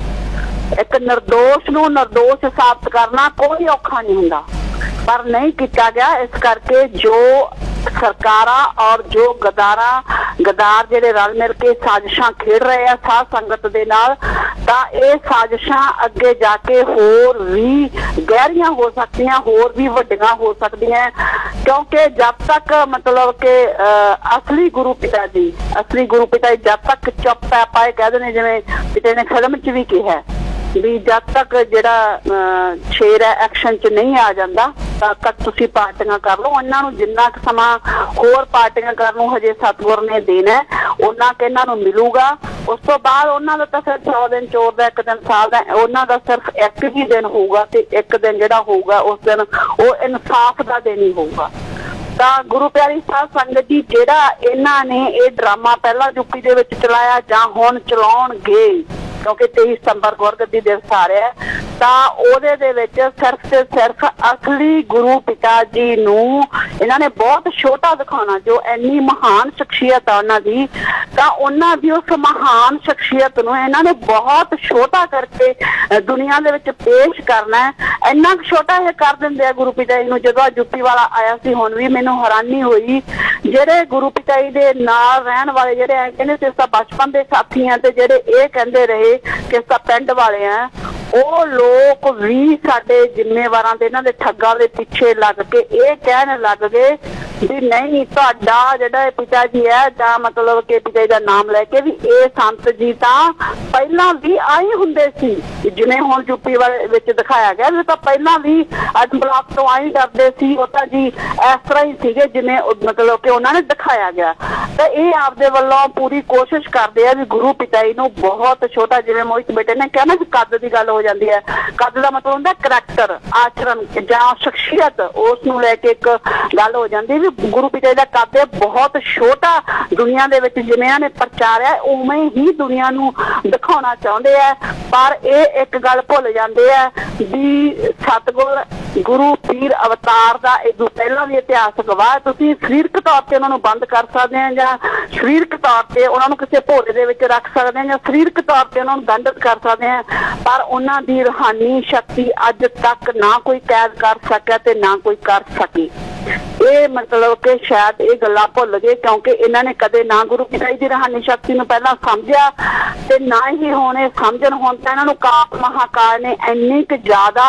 ਇੱਕ ਨਿਰਦੋਸ਼ ਨੂੰ ਨਿਰਦੋਸ਼ ਸਾਬਤ ਕਰਨਾ ਕੋਈ ਔਖਾ ਨਹੀਂ ਹੁੰਦਾ, ਪਰ ਨਹੀਂ ਕੀਤਾ ਗਿਆ। ਇਸ ਕਰਕੇ ਜੋ ਸਰਕਾਰਾਂ ਔਰ ਜੋ ਗਦਾਰ ਜਿਹੜੇ ਰਲ ਮਿਲ ਕੇ ਸਾਜ਼ਿਸ਼ਾਂ ਖੇਡ ਰਹੇ ਆ ਸਾਧ ਸੰਗਤ ਦੇ ਨਾਲ, ਤਾਂ ਇਹ ਸਾਜ਼ਿਸ਼ਾਂ ਅੱਗੇ ਜਾ ਕੇ ਹੋਰ ਵੀ ਗਹਿਰੀਆਂ ਹੋ ਸਕਦੀਆਂ, ਹੋਰ ਵੀ ਵੱਡੀਆਂ ਹੋ ਸਕਦੀਆਂ, ਕਿਉਂਕਿ ਜਦ ਤੱਕ ਮਤਲਬ ਕਿ ਅਸਲੀ ਗੁਰੂ ਪਿਤਾ ਜੀ ਜਦ ਤੱਕ ਚੁੱਪ ਹੈ ਪਾਏ ਕਹਿੰਦੇ ਨੇ, ਜਿਵੇਂ ਪਿਤਾ ਨੇ ਫਿਲਮ 'ਚ ਵੀ ਕਿਹਾ ਵੀ ਜਦ ਤੱਕ ਜਿਹੜਾ ਸ਼ੇਰ ਹੈ ਐਕਸ਼ਨ 'ਚ ਨਹੀਂ ਆ ਜਾਂਦਾ ਤਦ ਤੱਕ ਤੁਸੀਂ ਪਾਰਟੀਆਂ ਕਰ ਲਓ। ਉਹਨਾਂ ਨੂੰ ਜਿੰਨਾ ਕੁ ਸਮਾਂ ਹੋਰ ਪਾਰਟੀਆਂ ਕਰਨ ਨੂੰ ਹਜੇ ਸਤਿਗੁਰ ਨੇ ਦੇਣਾ, ਉਹਨਾਂ ਕਿ ਇਹਨਾਂ ਨੂੰ ਮਿਲੂਗਾ। ਉਸ ਤੋਂ ਬਾਅਦ ਉਹਨਾਂ ਦਾ ਤਾਂ ਫਿਰ 100 ਦਿਨ ਚੋਰ ਦਾ, 1 ਦਿਨ ਸਾਲ ਦਾ, ਉਹਨਾਂ ਦਾ ਸਿਰਫ ਇੱਕ ਹੀ ਦਿਨ ਹੋਊਗਾ ਤੇ ਇੱਕ ਦਿਨ ਜਿਹੜਾ ਹੋਊਗਾ ਉਸ ਦਿਨ ਉਹ ਇਨਸਾਫ ਦਾ ਦਿਨ ਹੀ ਹੋਊਗਾ। ਤਾਂ ਗੁਰੂ ਪਿਆਰੀ ਸਾਧ ਸੰਗਤ ਜੀ, ਜਿਹੜਾ ਇਹਨਾਂ ਨੇ ਇਹ ਡਰਾਮਾ ਪਹਿਲਾਂ ਯੂਪੀ ਦੇ ਵਿੱਚ ਚਲਾਇਆ ਜਾਂ ਹੁਣ ਚਲਾਉਣਗੇ, ਕਿਉਂਕਿ 23 ਸਤੰਬਰ ਗੁਰਗੱਦੀ ਦਿਵਸ ਆ ਰਿਹਾ, ਤਾਂ ਉਹਦੇ ਦੇ ਵਿੱਚ ਸਿਰਫ ਤੇ ਸਿਰਫ ਅਸਲੀ ਗੁਰੂ ਪਿਤਾ ਜੀ ਨੂੰ ਇਹਨਾਂ ਨੇ ਬਹੁਤ ਛੋਟਾ ਦਿਖਾਉਣਾ। ਜੋ ਇੰਨੀ ਮਹਾਨ ਸ਼ਖਸੀਅਤ ਆ ਉਹਨਾਂ ਦੀ, ਤਾਂ ਉਹਨਾਂ ਦੀ ਉਸ ਮਹਾਨ ਸ਼ਖਸੀਅਤ ਨੂੰ ਇਹਨਾਂ ਨੇ ਬਹੁਤ ਛੋਟਾ ਕਰਕੇ ਦੁਨੀਆ ਦੇ ਵਿੱਚ ਪੇਸ਼ ਕਰਨਾ ਹੈ। ਇੰਨਾ ਛੋਟਾ ਇਹ ਕਰ ਦਿੰਦੇ ਆ ਗੁਰੂ ਪਿਤਾ ਜੀ ਨੂੰ। ਜਦੋਂ ਯੂਪੀ ਵਾਲਾ ਆਇਆ ਸੀ ਹੁਣ ਵੀ ਮੈਨੂੰ ਹੈਰਾਨੀ ਹੋਈ, ਜਿਹੜੇ ਗੁਰੂ ਪਿਤਾ ਜੀ ਦੇ ਨਾਲ ਰਹਿਣ ਵਾਲੇ ਜਿਹੜੇ ਐ ਕਹਿੰਦੇ ਸੀ ਤਾਂ ਬਚਪਨ ਦੇ ਸਾਥੀ ਆ, ਤੇ ਜਿਹੜੇ ਇਹ ਕਹਿੰਦੇ ਰਹੇ ਕਿ ਸਾ ਪਿੰਡ ਵਾਲੇ ਆ, ਉਹ ਲੋਕ ਵੀ ਸਾਡੇ ਜ਼ਿੰਮੇਵਾਰਾਂ ਦੇ ਇਹਨਾਂ ਦੇ ਠੱਗਾਂ ਦੇ ਪਿੱਛੇ ਲੱਗ ਕੇ ਇਹ ਕਹਿਣ ਲੱਗ ਗਏ ਵੀ ਨਹੀਂ, ਤੁਹਾਡਾ ਜਿਹੜਾ ਪਿਤਾ ਜੀ ਹੈ ਜਾਂ ਮਤਲਬ ਕਿ ਪਿਤਾ ਜੀ ਦਾ ਨਾਮ ਲੈ ਕੇ ਵੀ ਇਹ ਸੰਤ ਜੀ ਤਾਂ ਪਹਿਲਾਂ ਵੀ ਆਏ ਹੁੰਦੇ ਸੀ, ਜਿਵੇਂ ਹੁਣ ਯੂਪੀ ਵਾਲੇ ਵਿੱਚ ਦਿਖਾਇਆ ਗਿਆ ਵੀ ਤਾਂ ਪਹਿਲਾਂ ਵੀ ਅੱਜ ਬਲਾਕ ਤੋਂ ਆਈ ਕਰਦੇ ਸੀ, ਉਹ ਤਾਂ ਜੀ ਇਸ ਤਰ੍ਹਾਂ ਹੀ ਸੀਗੇ ਜਿਵੇਂ ਮਤਲਬ ਕਿ ਉਹਨਾਂ ਨੇ ਦਿਖਾਇਆ ਗਿਆ। ਤਾਂ ਇਹ ਆਪਦੇ ਵੱਲੋਂ ਪੂਰੀ ਕੋਸ਼ਿਸ਼ ਕਰਦੇ ਆ ਵੀ ਗੁਰੂ ਪਿਤਾ ਜੀ ਨੂੰ ਬਹੁਤ ਛੋਟਾ, ਜਿਵੇਂ ਮੋਹਿਤ ਬੇਟੇ ਨੇ ਕਿਹਾ ਨਾ ਕਿ ਕੱਦ ਦੀ ਗੱਲ ਹੋ ਜਾਂਦੀ ਹੈ, ਕੱਦ ਦਾ ਮਤਲਬ ਹੁੰਦਾ ਕਰੈਕਟਰ, ਆਚਰਣ ਜਾਂ ਸ਼ਖਸੀਅਤ, ਉਸ ਨੂੰ ਲੈ ਕੇ ਇੱਕ ਗੱਲ ਹੋ ਜਾਂਦੀ ਵੀ ਗੁਰੂ ਪਿਤਾ ਜੀ ਦਾ ਕੱਦ ਬਹੁਤ ਛੋਟਾ ਦੁਨੀਆ ਦੇ ਵਿੱਚ ਜਿਵੇਂ ਇਹਨਾਂ ਨੇ ਪ੍ਰਚਾਰਿਆ ਉਵੇਂ ਹੀ ਦੁਨੀਆ ਨੂੰ ਦਿਖਾਉਣਾ ਚਾਹੁੰਦੇ ਆ। ਪਰ ਇਹ ਇੱਕ ਗੱਲ ਭੁੱਲ ਜਾਂਦੇ ਆ ਵੀ ਸਤਿਗੁਰ ਗੁਰੂ ਪੀਰ ਅਵਤਾਰ ਦਾ ਇਹ ਪਹਿਲਾਂ ਵੀ ਇਤਿਹਾਸ ਗਵਾਹ। ਤੁਸੀਂ ਸਰੀਰਕ ਤੌਰ ਤੇ ਉਹਨਾਂ ਨੂੰ ਬੰਦ ਕਰ ਸਕਦੇ ਆ ਜਾਂ ਸਰੀਰਕ ਤੌਰ ਤੇ ਉਹਨਾਂ ਨੂੰ ਕਿਸੇ ਭੋਰੇ ਦੇ ਵਿੱਚ ਰੱਖ ਸਕਦੇ ਆ ਜਾਂ ਸਰੀਰਕ ਤੌਰ ਤੇ ਉਹਨਾਂ ਨੂੰ ਦੰਡਿਤ ਕਰ ਸਕਦੇ ਆ, ਪਰ ਉਹਨਾਂ ਦੀ ਰੂਹਾਨੀ ਸ਼ਕਤੀ ਅੱਜ ਤੱਕ ਨਾ ਕੋਈ ਕੈਦ ਕਰ ਸਕਿਆ ਤੇ ਨਾ ਕੋਈ ਕਰ ਸਕੀ। ਇਹ ਮਤਲਬ ਕਿ ਸ਼ਾਇਦ ਇਹ ਗੱਲਾਂ ਭੁੱਲ ਗਏ ਕਿਉਂਕਿ ਇਹਨਾਂ ਨੇ ਕਦੇ ਨਾ ਗੁਰੂ ਪਿਤਾ ਜੀ ਦੀ ਰੂਹਾਨੀ ਸ਼ਕਤੀ ਨੂੰ ਪਹਿਲਾਂ ਸਮਝਿਆ ਤੇ ਨਾ ਹੀ ਹੁਣ ਇਹ ਸਮਝਣ। ਹੁਣ ਤਾਂ ਇਹਨਾਂ ਨੂੰ ਕਾਲ ਮਹਾਕਾਲ ਨੇ ਇੰਨੀ ਕੁ ਜ਼ਿਆਦਾ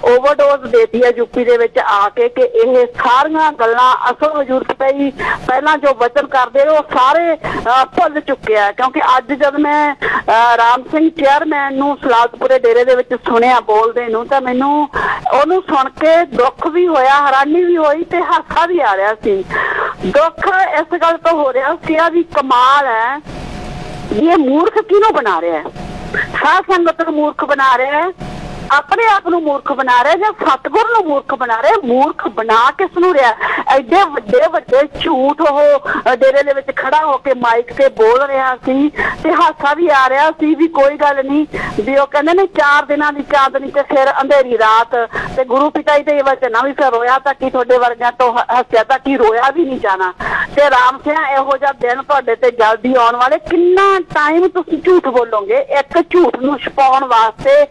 ਓਵਰਡੋਜ਼ ਦੇਤੀ ਹੈ ਯੂਪੀ ਦੇ ਵਿੱਚ ਆ ਕੇ ਕਿ ਇਹ ਸਾਰੀਆਂ ਗੱਲਾਂ ਅਸਲ ਹਜ਼ੂਰ ਪਿਤਾ ਜੀ ਪਹਿਲਾਂ ਜੋ ਵਚਨ ਕਰਦੇ ਉਹ ਸਾਰੇ ਭੁੱਲ ਚੁੱਕੇ ਆ। ਕਿਉਂਕਿ ਅੱਜ ਜਦ ਮੈਂ ਰਾਮ ਸਿੰਘ ਚੇਅਰਮੈਨ ਨੂੰ ਸਲਾਦਪੁਰੇ ਡੇਰੇ ਦੇ ਵਿੱਚ ਸੁਣਿਆ ਬੋਲਦੇ ਨੂੰ, ਤਾਂ ਮੈਨੂੰ ਉਹਨੂੰ ਸੁਣ ਕੇ ਦੁੱਖ ਵੀ ਹੋਇਆ, ਹੈਰਾਨੀ ਵੀ ਹੋਈ ਤੇ ਹਾਸਾ ਵੀ ਆ ਰਿਹਾ ਸੀ। ਦੁੱਖ ਇਸ ਗੱਲ ਤੋਂ ਹੋ ਰਿਹਾ ਸੀ ਵੀ ਕਮਾਲ ਹੈ ਵੀ ਇਹ ਮੂਰਖ ਕਿਹਨੂੰ ਬਣਾ ਰਿਹਾ ਹੈ? ਸਾਧ ਸੰਗਤ ਨੂੰ ਮੂਰਖ ਬਣਾ ਰਿਹਾ ਹੈ, ਆਪਣੇ ਆਪ ਨੂੰ ਮੂਰਖ ਬਣਾ ਰਿਹਾ ਜਾਂ ਸਤਿਗੁਰ ਨੂੰ ਮੂਰਖ ਬਣਾ ਰਿਹਾ? ਮੂਰਖ ਬਣਾ ਕਿਸ ਨੂੰ ਰਿਹਾ? ਐਡੇ ਵੱਡੇ ਵੱਡੇ ਝੂਠ ਉਹ ਡੇਰੇ ਦੇ ਵਿੱਚ ਖੜਾ ਹੋ ਕੇ ਮਾਈਕ ਤੇ ਬੋਲ ਰਿਹਾ ਸੀ ਤੇ ਹਾਸਾ ਵੀ ਆ ਰਿਹਾ ਸੀ ਵੀ ਕੋਈ ਗੱਲ ਨਹੀਂ ਵੀ ਉਹ ਕਹਿੰਦੇ ਨੇ 4 ਦਿਨਾਂ ਦੀ ਚਾਂਦਨੀ ਤੇ ਫਿਰ ਅੰਧੇਰੀ ਰਾਤ, ਤੇ ਗੁਰੂ ਪਿਤਾ ਜੀ ਤੇ ਇਹ ਵਚਨ ਵੀ ਫਿਰ ਰੋਇਆ ਤਾਂ ਕੀ ਤੁਹਾਡੇ ਵਰਗਿਆਂ ਤੋਂ ਹੱਸਿਆ ਤਾਂ ਕੀ ਰੋਇਆ ਵੀ ਨਹੀਂ ਜਾਣਾ। ਤੇ ਰਾਮ ਸਿੰਘ ਇਹੋ ਜਿਹਾ ਦਿਨ ਤੁਹਾਡੇ ਤੇ ਜਲਦੀ ਆਉਣ ਵਾਲੇ। ਕਿੰਨਾ ਟਾਈਮ ਤੁਸੀਂ ਝੂਠ ਬੋਲੋਗੇ? ਇੱਕ ਝੂਠ ਨੂੰ ਛੁਪਾਉਣ ਵਾਸਤੇ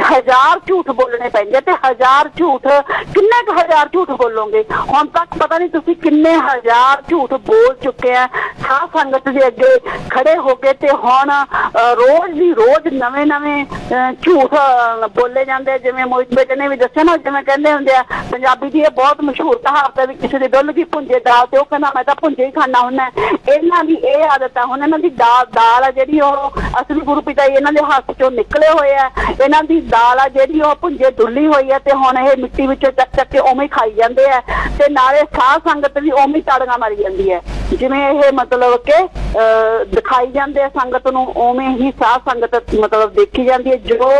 1000 ਝੂਠ ਬੋਲਣੇ ਪੈਂਦੇ ਤੇ 1000 ਝੂਠ, ਕਿੰਨੇ ਕੁ 1000 ਝੂਠ ਬੋਲੋਗੇ? ਹੁਣ ਤੱਕ ਪਤਾ ਨਹੀਂ ਤੁਸੀਂ ਕਿੰਨੇ 1000 ਝੂਠ ਬੋਲ ਚੁੱਕੇ ਆ ਸਾਧ ਸੰਗਤ ਦੇ ਅੱਗੇ ਖੜੇ ਹੋ ਕੇ। ਤੇ ਹੁਣ ਰੋਜ਼ ਦੀ ਰੋਜ਼ ਨਵੇਂ ਝੂਠ ਬੋਲੇ ਜਾਂਦੇ। ਜਿਵੇਂ ਮੋਹਿਤ ਬੇਟੇ ਨੇ ਵੀ ਦੱਸਿਆ ਨਾ, ਜਿਵੇਂ ਕਹਿੰਦੇ ਹੁੰਦੇ ਆ ਪੰਜਾਬੀ ਦੀ ਇਹ ਬਹੁਤ ਮਸ਼ਹੂਰ ਕਹਾਵਤ ਹੈ ਵੀ ਕਿਸੇ ਦੀ ਡੁੱਲ ਗਈ ਭੁੰਜੇ ਦਾਲ ਤੇ ਉਹ ਕਹਿੰਦਾ ਮੈਂ ਤਾਂ ਭੁੰਜੇ ਹੀ ਖਾਣਾ ਹੁੰਦਾ। ਇਹਨਾਂ ਦੀ ਇਹ ਆਦਤ ਆ। ਹੁਣ ਇਹਨਾਂ ਦੀ ਦਾਲ ਆ ਜਿਹੜੀ ਉਹ ਅਸਲੀ ਗੁਰੂ ਪਿਤਾ ਜੀ ਇਹਨਾਂ ਦੇ ਹੱਥ ਚੋਂ ਨਿਕਲੇ ਹੋਏ ਆ। ਇਹਨਾਂ ਦੀ ਦਾਲ ਆ ਜਿਹੜੀ ਉਹ ਭੁੰਜੇ ਡੁੱਲੀ ਹੋਈ ਹੈ ਤੇ ਹੁਣ ਇਹ ਮਿੱਟੀ ਵਿੱਚੋਂ ਚੱਕ ਕੇ ਉਵੇਂ ਖਾਈ ਜਾਂਦੇ ਆ ਤੇ ਨਾਲੇ ਸਾਧ ਸੰਗਤ ਵੀ ਉਵੇਂ ਤਾੜੀਆਂ ਮਾਰੀ ਜਾਂਦੀ ਹੈ ਜਿਵੇਂ ਇਹ ਮਤਲਬ ਕਿ दिखाई जाते हैं संगत नूं, उवें ही साध संगत मतलब देखी जाती है। जो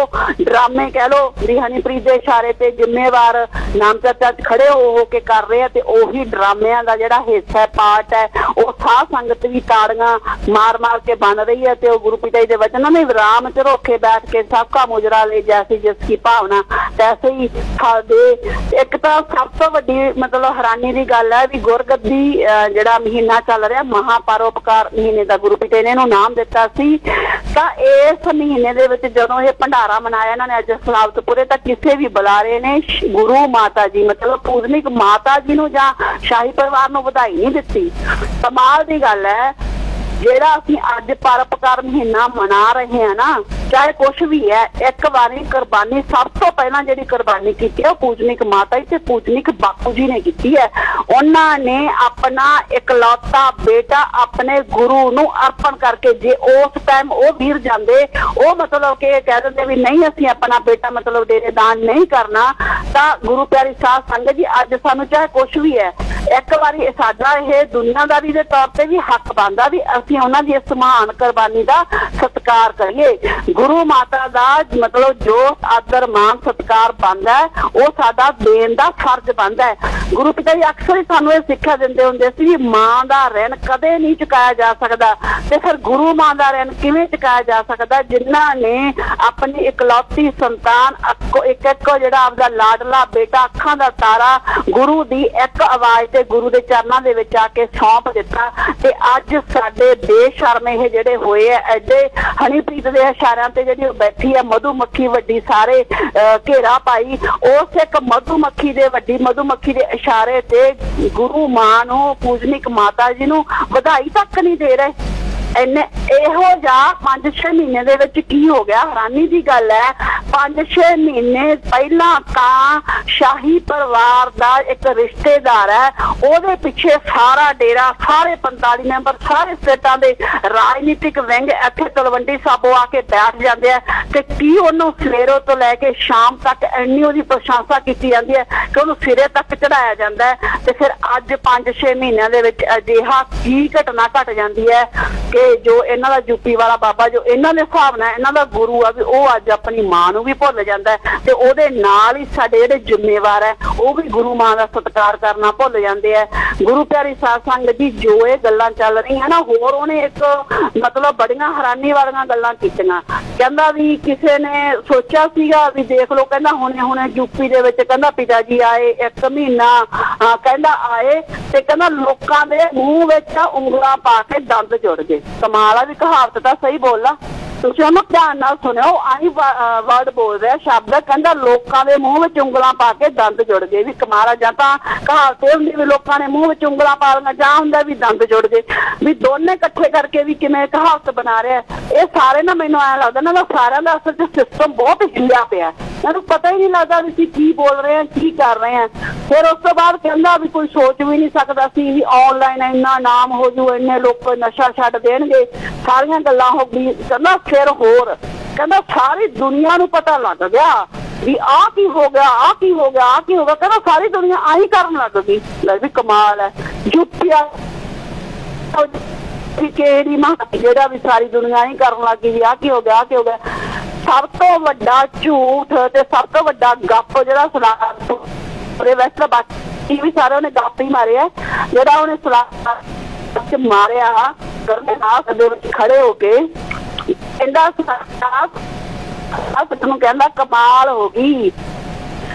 ड्रामे कह लो भी हनीप्रीत के इशारे ते जिम्मेवार नाम चर्चा खड़े हो के कर रहे हैं, ते ओही ड्रामिਆਂ ਦਾ ਜਿਹੜਾ हिस्सा पार्ट है वो साध संगत भी ताड़ियां मार मार के बन रही है। ते गुरु पिता जी के वचनों में विराम च रोके बैठ के सबका मुजरा ले जैसी जिसकी भावना तैसे ही दे। एक तो सब तो वड्डी मतलब हैरानी की गल है भी गुरगद्दी जिहड़ा महीना चल रहा महापरोपकार महीने का गुरु पिता ने नाम दिता सी। तां इस महीने दे विच जदों ये भंडारा मनाया इन्होंने अज सलावतपुरे, तां किसी भी बुलारे ने गुरु माता जी मतलब पूजनिक माता जी नूं जां शाही परिवार नूं वधाई नहीं दित्ती। कमाल की गल है जेड़ा असीं अज परोपकार महीना मना रहे हैं ना, चाहे कुछ भी है, एक बारी कुर्बानी सब तो पहला जिहड़ी कुर्बानी की है पूजनिक माता जी ते पूजनिक बापू जी ने की है। उन्होंने अपना इकलौता बेटा अपने गुरु नूं अर्पण करके, जे उस टाइम वो वीर जांदे वो मतलब कि कह देंगे भी नहीं असीं अपना बेटा मतलब डेरे दान नहीं करना, तां गुरु प्यारी साध संगत जी अज सानूं चाहे कुछ भी है एक बारी साडा ये दुनियादारी के तौर पर भी हक बनता भी असीं उन्हां दी इस महान कुर्बानी का सत्कार करिए। गुरु माता का मतलब जो आदर मान सत्कार बनता है वो साडा देन का फर्ज बनता है। गुरु पिता जी अक्सर ही सानूं ये सिक्ख्या दिंदे हुंदे सी मां का ऋण कदे नहीं चुकाया जा सकता, ते फिर गुरु मां का ऋण किवें चुकाया जा सकता जिन्हां ने अपनी इकलौती संतान एक जिहड़ा आपदा लाडला बेटा अखां दा तारा गुरु दी एक आवाज़ ते गुरु दे चरनां दे विच आके सौंप दिता। ते अज साडे बेशर्म ये जिहड़े होए एडे हनीप्रीत दे इशारिਆਂ ते जिहड़ी बैठी है मधुमक्खी वड्डी सारे घेरा पाई उस एक मधुमक्खी दे वड्डी मधुमक्खी दे इशारे ते गुरु मां नूं पूजनिक माता जी नूं वधाई तक नहीं दे रहे। इन्ने इहो जा 5-6 महीने दे विच की हो गया। हैरानी की गल है 5-6 महीने पहला तां शाही परिवार का एक रिश्तेदार है ਉਹਦੇ पिछे सारा डेरा सारे 45 मैंबर सारे स्टेटां दे राजनीतिक विंग इत्थे तलवंडी साबो आके बैठ जाते हैं ते की उन्होंने सवेरों तो लैके शाम तक इन्नी उहदी प्रशंसा की जाती है कि उन्होंने सिरे तक चढ़ाया जाता है। ते फिर अज 5-6 महीनों दे विच अजिहा की घटना घट जाती है कि जो इन्हां दा यूपी वाला बाबा जो इन्हां दे हिसाब नाल इन्हां दा गुरु आ भी वो अज अपनी मां नूं भी भुल जाता है ते उहदे नाल ही साडे जिहड़े जिम्मेवार है वो भी गुरु मां दा सत्कार करना भुल जाते हैं। गुरु प्यारी साध संगत जी जो ये गल्लां चल रही है ना होर उहने एक मतलब बड़ियां हैरानी वालियां गल्लां कीतियां। कहंदा भी किसी ने सोचा सीगा भी देख लो कहंदा हुणे हुणे यूपी दे विच कहंदा पिता जी आए 1 महीना कहंदा आए ते कहंदा लोकां दे मूंह विच उंगलां पा के दंद जुड़ गए। कमाल भी कहावत तो सही बोला तुसीं उहनूं ध्यान नाल सुणिओ आई वर्ड बोल रहा शब्द कहंदा लोकां दे मूंह विच उंगलां पा के दंद जुड़ गए। भी कमाल जां तां कहावत हुंदी भी लोकां ने मूंह विच उंगलां पा लईआं जां हुंदा भी दंद जुड़ गए। भी दोने इकट्ठे करके भी किवें कहावत बना रहा है ये सारे ना मैनूं ऐ लगदा ना सारिआं दा असल च सिस्टम बहुत हिल्लिआ पिआ मैनूं पता ही नहीं लगता भी की बोल रहे हैं की कर रहे हैं। फिर उस तो बाद कहंदा भी कोई सोच भी नहीं सकता सी भी ऑनलाइन इन्ना नाम हो जू इन्ने लोग नशा छड्ड देणगे सारियां गल्लां हो गई। कहंदा फिर होर कहंदा सारी दुनिया नूं पता लग गया भी आ की हो गया आ की हो गया आ की हो गया। कहंदा सारी दुनिया आही करन लग गई। ले भी कमाल है यूपीआ केड़ी मां जेड़ा भी सारी दुनिया ही करन लग गई आ की हो गया आ की हो गया। सब तो वड्डा झूठ ते सब तो वड्डा गप जेड़ा सलाह वैसे बाकी भी सारे उन्हें गप ही मारे है जेड़ा उन्हें सलाह मारिया खड़े होके कहंदा कमाल हो गई।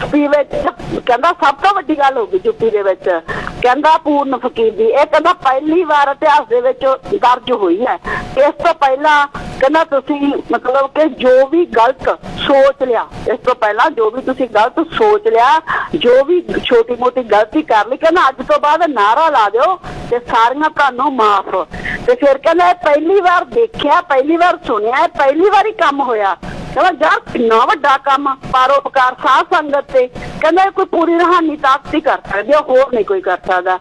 कहंदा सब तो वड्डी गल हो गई यूपी दे विच कहंदा पूर्ण फकीर दी ये कहंदा पहली बार इतिहास दे विच दर्ज हुई है। इस तो पहला कहंदा तुसीं मतलब कि जो भी गलत सोच लिया इस तो पहला जो भी तुसीं गलत सोच लिया जो भी छोटी मोटी गलती कर ली कहंदा अज तो बाद नारा ला दिओ ते सारियां तुहानूं माफ। ते फिर कहंदा पहली बार देखिया पहली बार सुनिया पहली बार ही काम होया। कहंदा यार कितना वड्डा काम परोपकार साध संगत ते कहंदा कोई पूरी रूहानी ताकत ही कर सकदे होर नहीं कोई कर सकदा।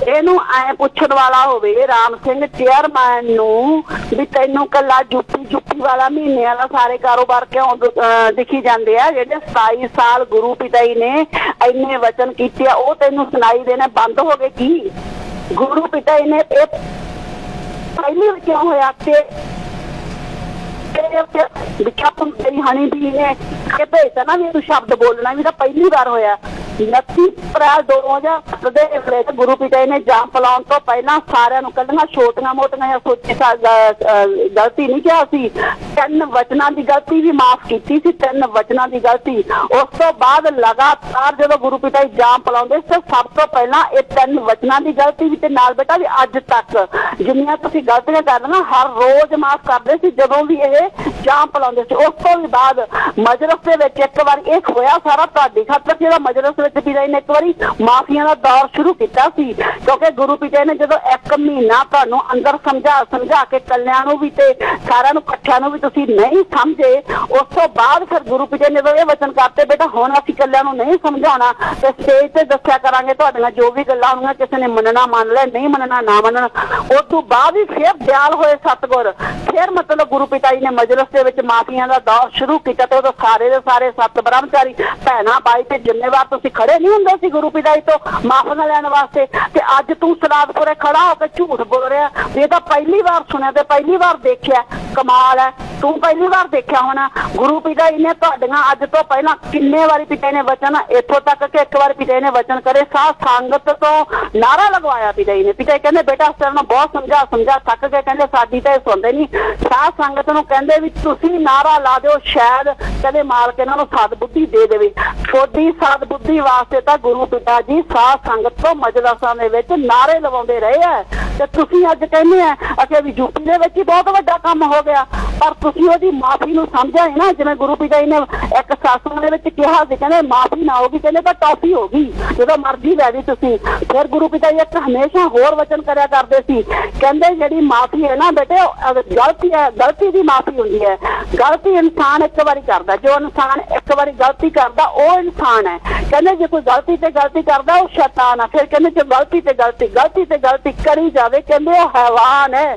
इहनूं ऐ पुछण वाला होवे राम सिंह चेयरमैन नूं भी तैनूं कल्ला यूपी वाला महीने वाला सारे कारोबार क्यों दिखी जांदे आ जेहड़े 27 साल गुरु पिता जी ने इन्ने वचन कीते ओ तैनूं सुनाई देने बंद हो गए की। गुरु पिता जी ने पहली क्यों होया कि विज्ञापन तेरी हनी भी ने भेजता ना भी तू शब्द बोलना भी तो पहली बार होया। 29 अप्रैल 2007 ਦੇ ਵਿੱਚ ਗੁਰੂ ਪਿਤਾ ਨੇ ਜਾਮ ਪਲਾਉਣ ਤੋਂ ਪਹਿਲਾਂ ਸਾਰਿਆਂ ਨੂੰ ਕੱਢੀਆਂ ਛੋਟੀਆਂ ਮੋਟੀਆਂ ਸੋਚੀ ਗਲਤੀ ਨਹੀਂ ਕਿਹਾ ਸੀ। 3 ਵਚਨਾਂ ਦੀ ਗਲਤੀ ਵੀ ਮਾਫ ਕੀਤੀ ਸੀ, 3 ਵਚਨਾਂ ਦੀ ਗਲਤੀ। ਉਸ ਤੋਂ ਬਾਅਦ ਲਗਾਤਾਰ ਜਦੋਂ ਗੁਰੂ ਪਿਤਾ ਜਾਮ ਪਲਾਉਂਦੇ ਸੀ ਸਭ ਤੋਂ ਪਹਿਲਾਂ ਇਹ 3 ਵਚਨਾਂ ਦੀ ਗਲਤੀ ਵੀ ਤੇ ਨਾਲ ਬੇਟਾ ਵੀ ਅੱਜ ਤੱਕ ਜਿੰਨੀਆਂ ਤੁਸੀਂ ਗਲਤੀਆਂ ਕਰਨਾ ਹਰ ਰੋਜ਼ ਮਾਫ ਕਰਦੇ ਸੀ ਜਦੋਂ ਵੀ ਇਹ ਜਾਮ ਪਲਾਉਂਦੇ ਸੀ। ਉਸ ਤੋਂ ਵੀ ਬਾਅਦ ਮਜਲਿਸ ਦੇ ਵਿੱਚ ਇੱਕ ਵਾਰ ਇਹ ਹੋਇਆ ਸਾਰਾ ਤੁਹਾਡੀ ਖਾਤਰ ਜਿਹੜਾ ਮਜਲਿਸ पिता ने एक बारी माफिया का दौर शुरू किया क्योंकि गुरु पिता ने जो 1 महीना तुहानू अंदर समझा के कल्याण भी सारा कट्ठिया भी तुसी नहीं समझे। उस तो बाद फिर गुरु पिता ने ये वचन करते बेटा हुण असीं कल्याण नहीं समझाना ते स्टेज से दस्या करांगे तुहाडीआं जो भी गल्लां होणगीआं किसी ने मनना मान ले नहीं मनना ना मनना। उस तो बाद भी फिर दयाल होए सतगुर फिर मतलब गुरु पिता जी ने मजलिस दे विच माफिया का दौर शुरू किया ते उदों सारे दे सारे 7 ब्रह्मचारी भैणां बाई ते जिम्मेवार तुसी खड़े नहीं होंगे सी गुरु पिता जी तो माफिया लैन वास्ते ते अज तू सलादपुरे खड़ा होकर झूठ बोल रहा ये तो पहली बार सुनिया ते पहली बार देखिया। कमाल है तू पहली बार देखा होना। गुरु पिता जी ने तुहाडियां अज तो पहला किन्ने वारी पिता ने वचन इत्थों तक कि एक बार पिता ने वचन करे साथ संगत तो नारा लगवाया पिता जी ने। पिता जी कहंदे बेटा इस तरह बहुत समझा थक गए कहंदे साडी तो सुनते नहीं। साथ संगत नूं कहंदे भी तुसीं नारा ला दिओ शायद कदे मालक इन्हां नूं सदबुद्धि दे देवे। थोड़ी सदबुद्धि वास्ते तो गुरु पिता जी साथ संगत तो मजलिसां दे विच नारे लवाउंदे रहे है ते तुसीं अज कहंदे आ कि भी यूपी दे विच बहुत वड्डा काम हो गया पर तुसीं ओहदी माफी नूं समझिआ है ना। जिवें गुरु पिता जी ने एक सासू दे विच कहा सी कहंदे माफी ना होगी कहंदे तां टॉफी होगी जदों मर्जी लै दी तुसीं। फिर गुरु पिता जी एक हमेशा होर वचन करया करदे सी कहंदे जिहड़ी माफी है ना बेटे गलती है गलती दी माफी हुंदी है। गलती इंसान एक बारी करदा जो इंसान एक बारी गलती करदा वो इंसान है। कहंदे जे कोई गलती ते गलती करदा वो शैतान है। फिर कहंदे जो गलती ते गलती करी जावे कहंदे वो हैवान है।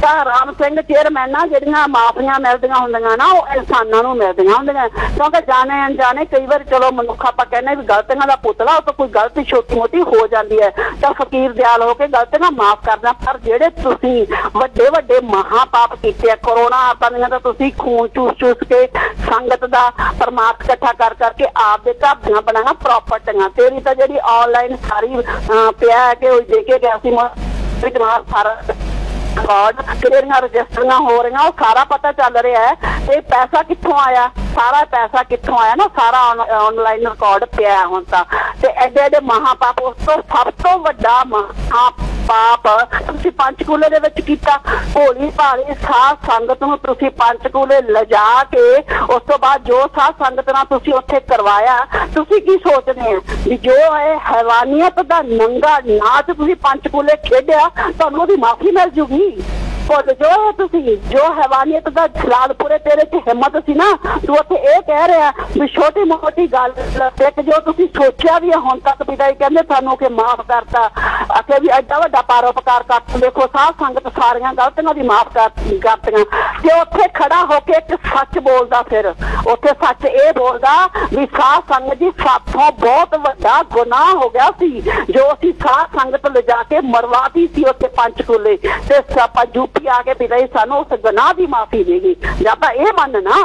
तां राम सिंह चेयरमैन जिहड़ियां माफियां मिलदियां हुंदियां ना वो इंसानां नूं मिलदियां हुंदियां क्योंकि जाने अनजाने कई बार चलो मनुख आपां कहने भी गलतियां दा पुतला तो कोई गलती छोटी मोटी हो जाती है तो फकीर दयाल होकर गलतियां माफ करना। पर जिहड़े तुसीं वड्डे वड्डे महापाप कीते कोरोना आपां दीयां तां तुसीं खून चूस के संगत दा परमात्मा इकट्ठा कर करके आप दे घर दीयां बनाना प्रॉपर्टियां तेरी तां जिहड़ी ऑनलाइन सारी पिया है कि दे के गया सी सारा रिकॉर्ड तेरियां रजिस्टरियां हो रही वो सारा पता चल रहा है। ये पैसा कित्थों आया सारा पैसा कित्थों आया ना सारा ऑनलाइन रिकॉर्ड पिया हुण तां ते एडे एडे महापाप उस तो सब तो वड्डा महापाप तुसीं पंचकूले दे विच कीता। भोली भाली साध संगत नूं तुसीं पंचकूले लिजा के उस तो बाद जो साध संगत नाल तुसीं उत्थे करवाया तुसीं की सोचदे हो भी जो है हैवानियत दा नंगा नाच तुसीं पंचकूले खेडिया तुहानूं ओहदी माफी मिल जूगी। जो है तुसी जो हैवानियत का सलादपुरे तेरे च हिम्मत सी ना तू उत्थे ये कह रहा भी छोटी मोटी गल एक जो तुसी सोचा भी है हुण तक पिता जी कहंदे सानू के माफ करता आखे भी एडा वड्डा परोपकार कर देखो साध संगत सारियां गलतियां दी माफ करतियां ते उत्थे खड़ा होके एक सच बोलदा फिर उत्थे सच ये बोलदा भी साध संगत जी साथों बहुत वड्डा गुनाह हो गया सी जो असीं साध संगत ले जाके मरवाती सी उत्थे पंचकूले ते सापा आके पिता जी सानू उस गुनाह की माफी देगी। जब तक ये मनना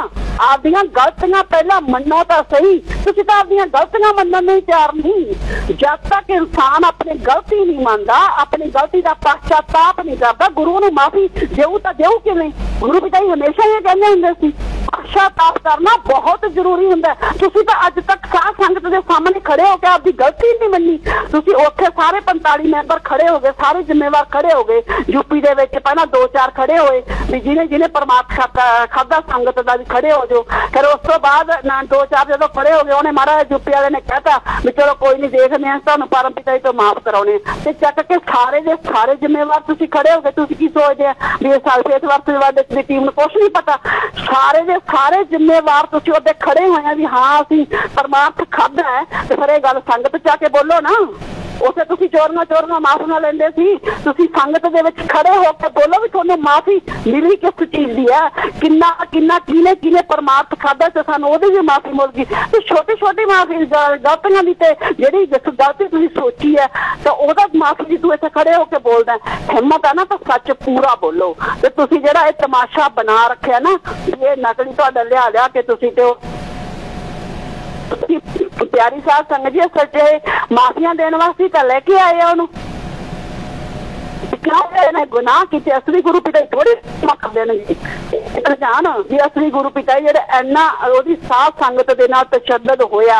आपदियां गलतियां पहला मनो तो सही तुसीं तां आपदियां गलतियां मनन नहीं तैयार नहीं। जब तक इंसान अपनी गलती नहीं मानता अपनी गलती का पश्चाताप नहीं करता गुरु ने माफी देऊ तो देऊ किवें। गुरु पिता जी हमेशा ये कहंदे हुंदे सी पश्चाताप करना बहुत जरूरी हुंदा। तुसीं तां अज तक साध संगत दे सामने खड़े होकर आपकी गलती नहीं मन्नी। तुसीं उत्थे सारे 45 मैंबर खड़े हो गए सारे जिम्मेवार खड़े हो गए यूपी दे विच पहला 2-4 खड़े होए भी जिन्हें परमात्मा खादा संगत का भी खड़े हो जो। फिर उस तो बाद 2-4 जो खड़े हो गए उन्हें महाराज यूपी वाले ने कहता भी चलो कोई नहीं देखते हैं तुहानूं परम पिता जी तो माफ कराने ते चक के सारे दे सारे जिम्मेवार तुसीं खड़े हो गए। तुसीं की सोचते हैं भी इस वर्ष की टीम को कुछ नहीं पता सारे दे सारे जिम्मेवार तुसीं उहदे खड़े होए भी हाँ असीं परमात्मा खादा है तो फिर ये गल संगत च आके बोलो ना। उसे तुसी चोरियां चोरियां माफियां लेंदे सी। तुसी संगत दे विच खड़े हो के बोलो भी तुहानू माफी मिली किस चीज दी है, किन्ना किन्ना किने किने परमार्थ खादा ते सानू ओहदी भी माफी मिल गई। ते छोटी छोटी माफी गलतियां दी ते जेहड़ी गलती तुसी सोची है तो ओहदा माफी दी तू इत्थे खड़े होके बोलदा हिम्मत है ना तो सच पूरा बोलो। ते तुसी जेहड़ा ये तमाशा बना रखिया ना ये नकली तुहाडा लिया के तुसी ते प्यारी साहब संगत जी सच्चे माफिया देने वास्ते तो लेके आए उन्होंने क्या गुनाह किए असली गुरु पिता थोड़ी कर देंगे जान भी असली गुरु पिता जो इन्ना साध संगत के नाल तशद्दद होया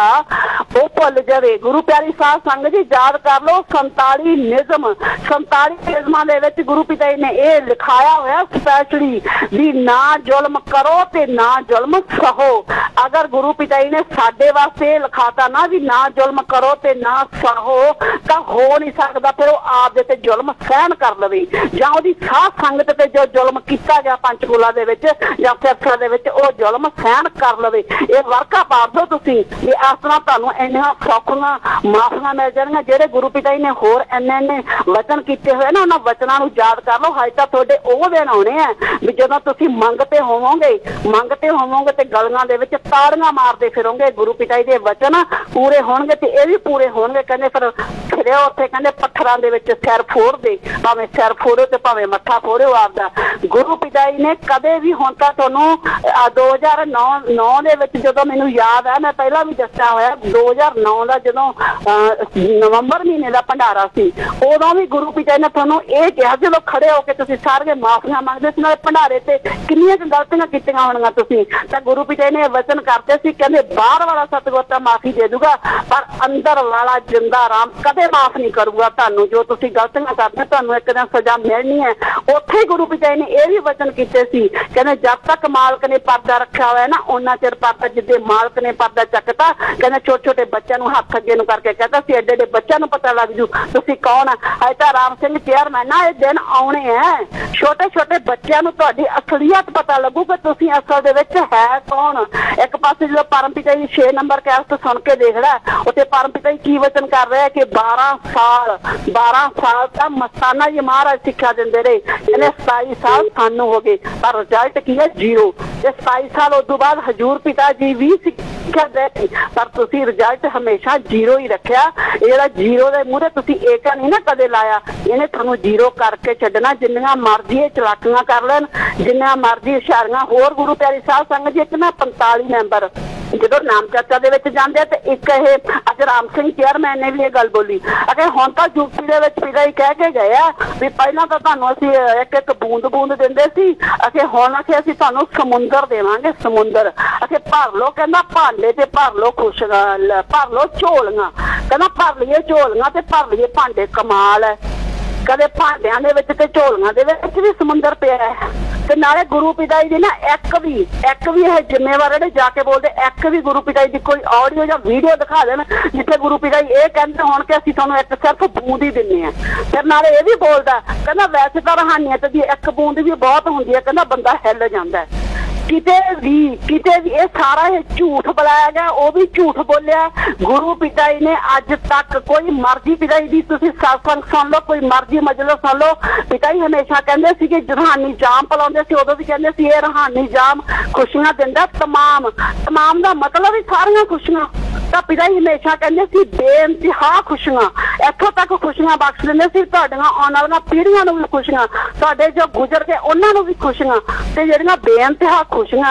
वो भुल जाए। गुरु प्यारी साध संगत जी याद कर लो 47 निज़म 47 निज़मां दे विच गुरु पिता जी ने यह लिखाया होया स्पैशली भी ना जुल्म करो ते ना जुल्म सहो। अगर गुरु पिता जी ने साडे वास्ते लिखाता ना भी ना जुल्म करो ते ना सहो तो हो नहीं सकता फिर वो आप दे ते जुल्म सहन कर लवे जां ओहदी साध संगत ते जो जुल्म कीता गया पंचकूला दे विच जां सिरसा दे विच ओ जुल्म सहन कर लवे। ये वर्का पार दो तुसीं भी इस तरह तुहानूं इन्नियां सौखियां माफियां मिल जाणगीआं। जेहड़े गुरु पिता जी ने होर इन्ने वचन कीते होए ना उन्हां वचनां नूं याद कर लो। हजे तां तुहाडे ओह दिन आउणे आ भी जदों तुसीं मंगते होवोगे ते गलियां दे विच ताड़ियां मारदे फिरोगे। गुरु पिता जी दे वचन पूरे होणगे ते इह भी पूरे होणगे। कहंदे फिर उत्थे कहंदे पत्थरां दे विच सिर फोड़ दे भावें सिर फोड़ो ते भावें मत्था फोड़ो आपदा। गुरु पिता जी ने कदे भी हुण तां तुहानूं 2009 दे विच जदों मैनूं याद है मैं पहला भी दस्सिया होया 2009 दा जदों नवंबर महीने दा भंडारा सी उदों भी गुरु पिता जी ने तुहानूं इह किहा जदों खड़े होके तुसीं सारे माफियां मंगदे सी नाले भंडारे ते किन्नियां गलतियां कीतियां होणगीआं तुसीं तां गुरु पिता जी ने वचन करते सी कहंदे बाहर वाला सतगुर तां माफी दे दूगा पर अंदर वाला जिंदा राम कदे माफ नहीं करूगा। तुहानूं जो तुसीं गलतियां करदे तुहानूं एक दिन सजा मिलनी है। उत्थे ही गुरु पिता जी ने यह भी वचन कीते सी कहंदे जब तक मालक ने पर्दा रखा हुआ है ना उन्ना चिर पर्दा जिद्दे मालक ने पर्दा चकता कहंदे छोटे छोटे बच्चों नूं हत्थ अगे नूं करके कहता सी एडे एडे बच्चों नूं पता लग जू तुसीं कौन है। अजे तां राम सिंह चेयरमैन ना ये दिन आउणे है छोटे छोटे बच्चों नूं तुहाडी असलियत पता लगू कि तुसीं असल दे विच है कौन। एक पासे जो परम पिता जी 6 नंबर कैस्ट सुन के देखदा उत्ते परम पिता जी की वचन कर रहे कि 12 साल का मस्ताना जी महाराज शिक्षा देंदे रहे कहंदे 27 साल सानू हो गए पर रिजल्ट की है 0। 27 साल उस बाद हजूर पिता जी भी शिक्षा दे पर तुसी रिजल्ट हमेशा 0 ही रखा। ये 0 के मूहरे तुसी एक नहीं ना कदे लाया इन्हें थानू 0 करके छड्डना। जिन्नियां मर्जी चलाकियां कर लैन जिन्नियां मर्जी इशारियां होर गुरु प्यारी साहब संगत जी एक ना 45 मैंबर जो नाम चर्चा दे विच जांदे ते एक ये अज राम सिंह चेयरमैन ने भी ये गल बोली अगर हुण तां यूपी दे विच पिता ही कह के गए भी पहलां तां तुहानूं असीं एक एक बूंद बूंद दिंदे सी असीं हुण असीं तुहानूं समुंदर देवांगे समुंदर असीं भर लो कहंदा भांडे ते भर लो खुशियां भर लो झोलियां कहंदा भर लईए झोलियां ते भर लईए भांडे। कमाल है कदे भांडियां दे विच ते झोलियां दे विच भी समुंदर पिया है ते नाले गुरु पिता जी ना एक भी है जिम्मेवार जेहड़े जाके बोलते एक भी गुरु पिता जी कोई ऑडियो या वीडियो दिखा देन जिथे गुरु पिता जी ये कहते होण कि असीं तुहानूं एक सिर्फ बूंद ही दिंदे आ। फिर नाले ये भी बोलदा कहंदा वैसे तां रूहानियत दी एक बूंद भी बहुत हुंदी है कहंदा बंदा हिल जांदा है। किते भी ये सारा ये झूठ बुलाया गया वो भी झूठ बोलिया। गुरु पिता जी ने अज तक कोई मर्जी पिता जी की सत्संग सुन लो कोई मर्जी मजलिस सुन लो पिता जी हमेशा कहते सी कि रूहानी जाम पिलाउंदे सी उदों भी कहते सी ये रूहानी जाम खुशियां दिंदा तमाम दा मतलब ही सारियां खुशियां। तो पिता जी हमेशा कहते सी बेइंतहा खुशियां इत्थों तक खुशियां बख्श दिंदे सी तुहाडीआं आउण वालीआं पीढ़ियां नूं भी खुशियां तुहाडे जो गुजर गए उन्हां नूं भी खुशियां ते ਜਿਹੜੀਆਂ बेइंतहा खुशियां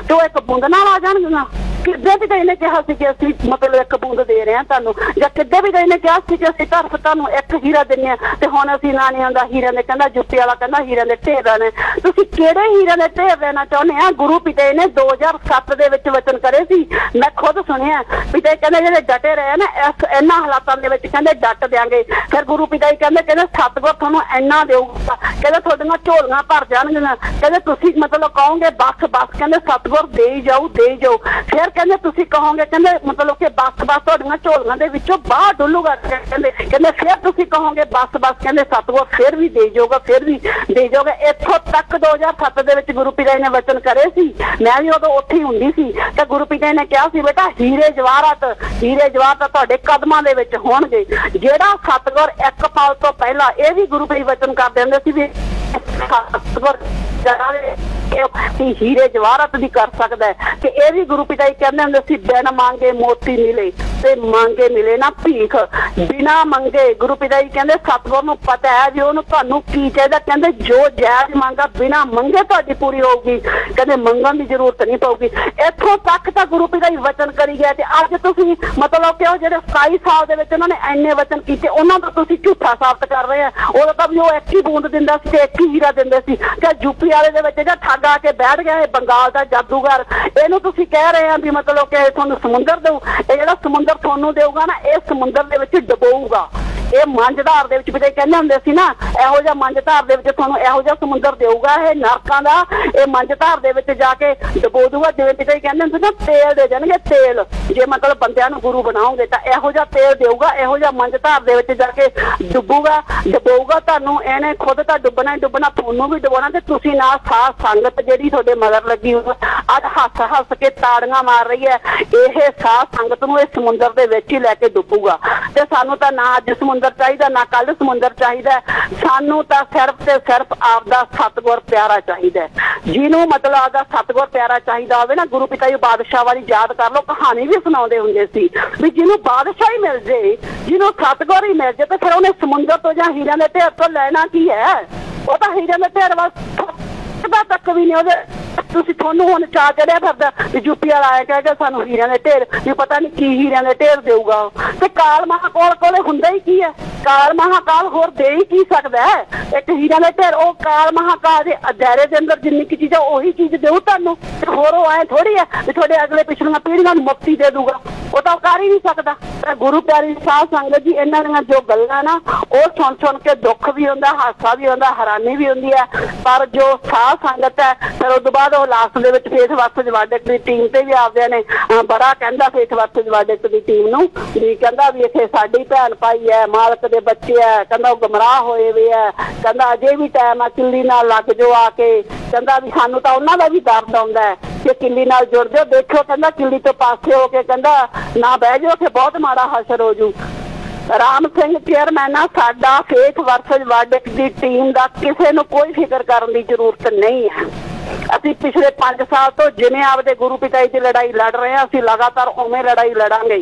तो एक बूंद नाल आ जाणगीआं। किद्दे भी कहीं ने कहा कि असीं मतलब एक बूंद दे रहे हैं तुहानूं जां किद्दे भी कहीं ने कहा कि असीं तरफ तुहानूं एक हीरा दिंदे आ ते हुण असीं ना नहीं आंदा हीरे ने कहंदा जुत्ती वाला कहंदा हीरे दे ढेर ने तुसीं किहड़े हीरे दे ढेर देना चाहुंदे आ। गुरु पिता जी ने 2007 दे विच वचन करे सी मैं खुद सुनिया पिता जी कहंदे जिहड़े डटे रहे ना इन्हां हालातां दे विच कहंदे डट देंगे। फिर गुरु पिता जी कहंदे सतगुर तुहानूं इन्ना देऊगा कहंदे तुहाडीआं झोलियां भर जाणगीआं कहंदे तुसीं मतलब कहोगे बस कहंदे सतगुर दे ही जाओ। फिर कहंदे तुसीं कहोगे कहंदे मतलब कि बस तुहाडीआं झोलियां दे विचों बाहर डुल्लूगा कहंदे फिर तुसीं कहोगे बस कहंदे सतगुर फिर भी दे जाओगा। इत्थों तक 2007 दे विच गुरु पिता जी ने वचन करे सी मैं भी उदों उत्थे ही हुंदी सी ते गुरु पिता जी ने कहा सी बेटा हीरे जवाहरात तुहाडे कदमां दे विच होणगे ਜਿਹੜਾ ਸਤਿਗੁਰ ਇੱਕ ਪਲ ਤੋਂ ਪਹਿਲਾਂ ਇਹ ਵੀ ਗੁਰੂ ਪੀਰ ਵਚਨ ਕਰਦੇ ਹੁੰਦੇ ਸੀ ਵੀ ਸਤਿਗੁਰ हीरे जवाहरत भी कर सकता है कि यह भी गुरु पिता जी कहते होंगे सी बिन मांगे मोती मिले ते मांगे मिले ना भीख बिना मंगे गुरु पिता जी कहते सतगुर नूं पता है भी उन्होंने तुहानूं की चाहिए कहते जो जायज मंगा बिना मंगे तुहाडी पूरी होगी कहते मंगण की जरूरत नहीं पऊगी इत्थों तक तो गुरु पिता जी वचन करी गए ते अज तुसीं मतलब कि जिहड़े 27 साल दे विच उन्होंने इन्ने वचन कीते उन्हां दा तुसीं झूठा साबित कर रहे हैं उदों तां भी वो एक ही बूंद दिंदा सी ते एक ही हीरा दिंदे सी कि यूपी वाले दे विच ठग आके बैठ गया बंगाल का जादूगर इहनूं तुसीं कह रहे हैं भी मतलब कि तुहानूं समुंदर दऊ ये जिहड़ा समुंदर तुहानूं देऊगा ना ये समुंदर दे विच डबोऊगा ये मंझधार दे विच भी कहंदे हुंदे सी ना इहो जिहा मंझधार दे विच तुहानूं इहो जिहा समुंदर देऊगा ये नरकां दा ये मंझधार दे विच जाके डबो दूगा जिवें पिता जी कहंदे हुंदे ना तेल दे देणगे तेल जे मतलब बंदियां नूं गुरु बनाओगे तां इहो जिहा तेल देऊगा इहो जिहा मंझधार दे विच जाके डुबूगा डबोऊगा तुहानूं इहने खुद तां डुबना ही डुबना तुहानूं भी डुबाउणा ते तुसीं नाल साथ संगत जिहड़ी तुहाडे मगर लगी होई अज हस हस के ताड़ियां मार रही है यह साथ संगत नूं इस समुंदर दे विच ही लैके डुबूगा ते सानूं तां ना अज समुंदर चाहिए ना कल समुंदर चाहिए सानू तो सिर्फ ते सिर्फ आपदा सतगुर प्यारा चाहिए जिन्हों मतलब आपदा सतगुर प्यारा चाहिए होवे ना गुरु पिता जी बादशाह वाली याद कर लो कहानी भी सुनाते होंगे सी भी जिन्हों बादशाह ही मिल जाए जिन्हों सतगुर ही मिल जाए तो फिर उन्हें समुंदर तो या हीरियां दे ढेर तो लेना की है वो तो हीरियां दे ढेर वाल तक भी नहीं तुहानूं हुण चा चढ़िया फिरदा यूपी वाला आया कह के सानूं हीरियां दे ढेर भी पता नहीं की हीरियां दे ढेर देऊगा ते काल महाकाल कोले हुंदा ही की है काल महाकाल होर दे ही की सकदा है एक हीरियां दे ढेर ओ काल महाकाल दे दायरे दे अंदर जिन्नी की चीज़ है उही चीज़ देऊ तुहानूं ते होर ओ ऐ थोड़ी है भी तुहाडे अगले पिछलियां पीढ़ियां नूं मुक्ति दे दूगा वो तो कर ही नहीं सकता गुरु प्यारी साध संगत जी इन्हां दीयां जो गल्लां ना वो सुन के दुख भी हुंदा हासा भी हुंदा हैरानी भी हुंदी है पर जो साध संगत है फिर उस बाद लास्ट दे विच फेस वर्सेस वर्डिक्ट दी टीम ते भी आउंदे ने बड़ा कहंदा फेस वर्सेस वर्डिक्ट दी टीम नूं भी कहंदा भी इत्थे साडी भैन भाई है मालक दे बच्चे है कहंदा गुमराह होए वे है कहंदा अजे भी टाइम आ किल्ली नाल लग जो आके कहंदा भी सानूं तां उन्हां दा भी दर्द आउंदा है कि किल्ली नाल जुड़ जाओ देखो कहंदा किल्ली तो पासे हो के कहंदा ना बह जाओ कि बहुत माड़ा हशर हो जू राम सिंह चेयरमैन आ साडा फेस वर्सेस वर्डिक्ट दी टीम दा किसी नूं कोई फिक्र करन दी जरूरत नहीं है असीं पिछले 5 साल तो जिवें आपदे गुरु पिता जी की लड़ाई लड़ रहे हैं असीं लगातार उवें लड़ाई लड़ांगे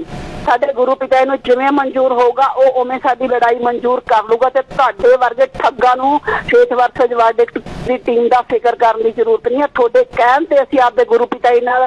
साडे गुरु पिता जी नूं जिवें मंजूर होगा वो उवें साडी लड़ाई मंजूर कर लूगा ते तुहाडे वर्गे ठग्गां नूं फेस वर्सेस वर्डिक्ट दी टीम दा फिक्र करन दी जरूरत नहीं है तुहाडे कहण ते असीं आपदे गुरु पिता जी नाल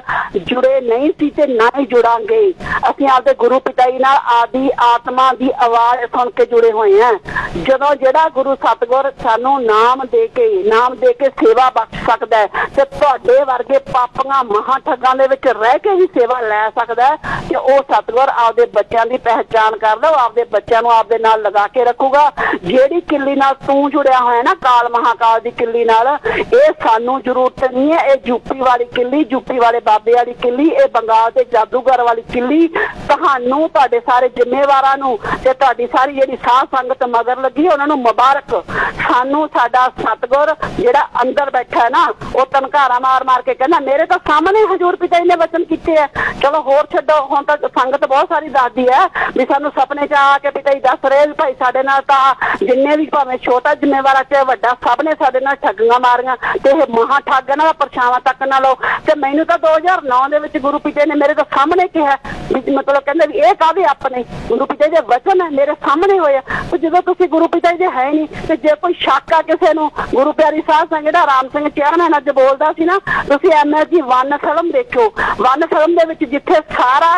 जुड़े नहीं सी ते ना ही जुड़ांगे असीं आपदे गुरु पिता जी नाल आदि आत्मा दी आवाज़ सुन के जुड़े हुए हैं जदों जिहड़ा गुरु सतगुर सानूं नाम दे के सेवा बख्श सकदा है ते तुहाडे वर्गे पापियां महा ठगां दे विच रह के ही सेवा लै सकदा है कि वो सतगुर आपदे बच्चों की पहचान करदा आपदे बच्चों नूं आपदे नाल लगा के रखूगा जिहड़ी किल्ली नाल तूं जुड़िया होया ना काल महाकाल दी किल्ली नाल ये सानूं जरूरत नहीं है ये यूपी वाली किल्ली यूपी वाले बाबे वाली किल्ली ये बंगाल दे जादूगर वाली किल्ली तुहानूं तुहाडे सारे जिम्मेवारां नूं ते तुहाडी सारी जिहड़ी साध संगत मगर लगी उन्हां नूं मुबारक सानूं साडा सतगुर जिहड़ा अंदर बैठा है ना वो तनकारा मार मार के कहना मेरे तो सामने हजूर पिता जी ने वचन कीते है चलो होर छड्डो हुण तां संगत बहुत सारी दसदी है भी सानूं सपने च आ के पिता जी दस रहे भाई साडे नाल तां जिन्ने भी भावें छोटा जिम्मेवार चाहे वड्डा सब ने साडे नाल ठगियां मारियां ते इह महा ठग इन्हां दा परछावां तक ना लो ते मैनूं तां 2009 दे विच गुरु पिता ने मेरे तो सामने कहा भी मतलब कहंदे भी इह काहदे अपने गुरु पिता जी दे वचन है मेरे सामने होया ते जदों तुसीं गुरु पिता जी है नहीं ते जे कोई शक आ किसी नूं गुरु प्यारी साध संगत दा राम सिंह चेयरमैन अज बोलदा सी ना तुसीं MSG 1 फिल्म देखो 1 फिल्म दे विच जिथे सारा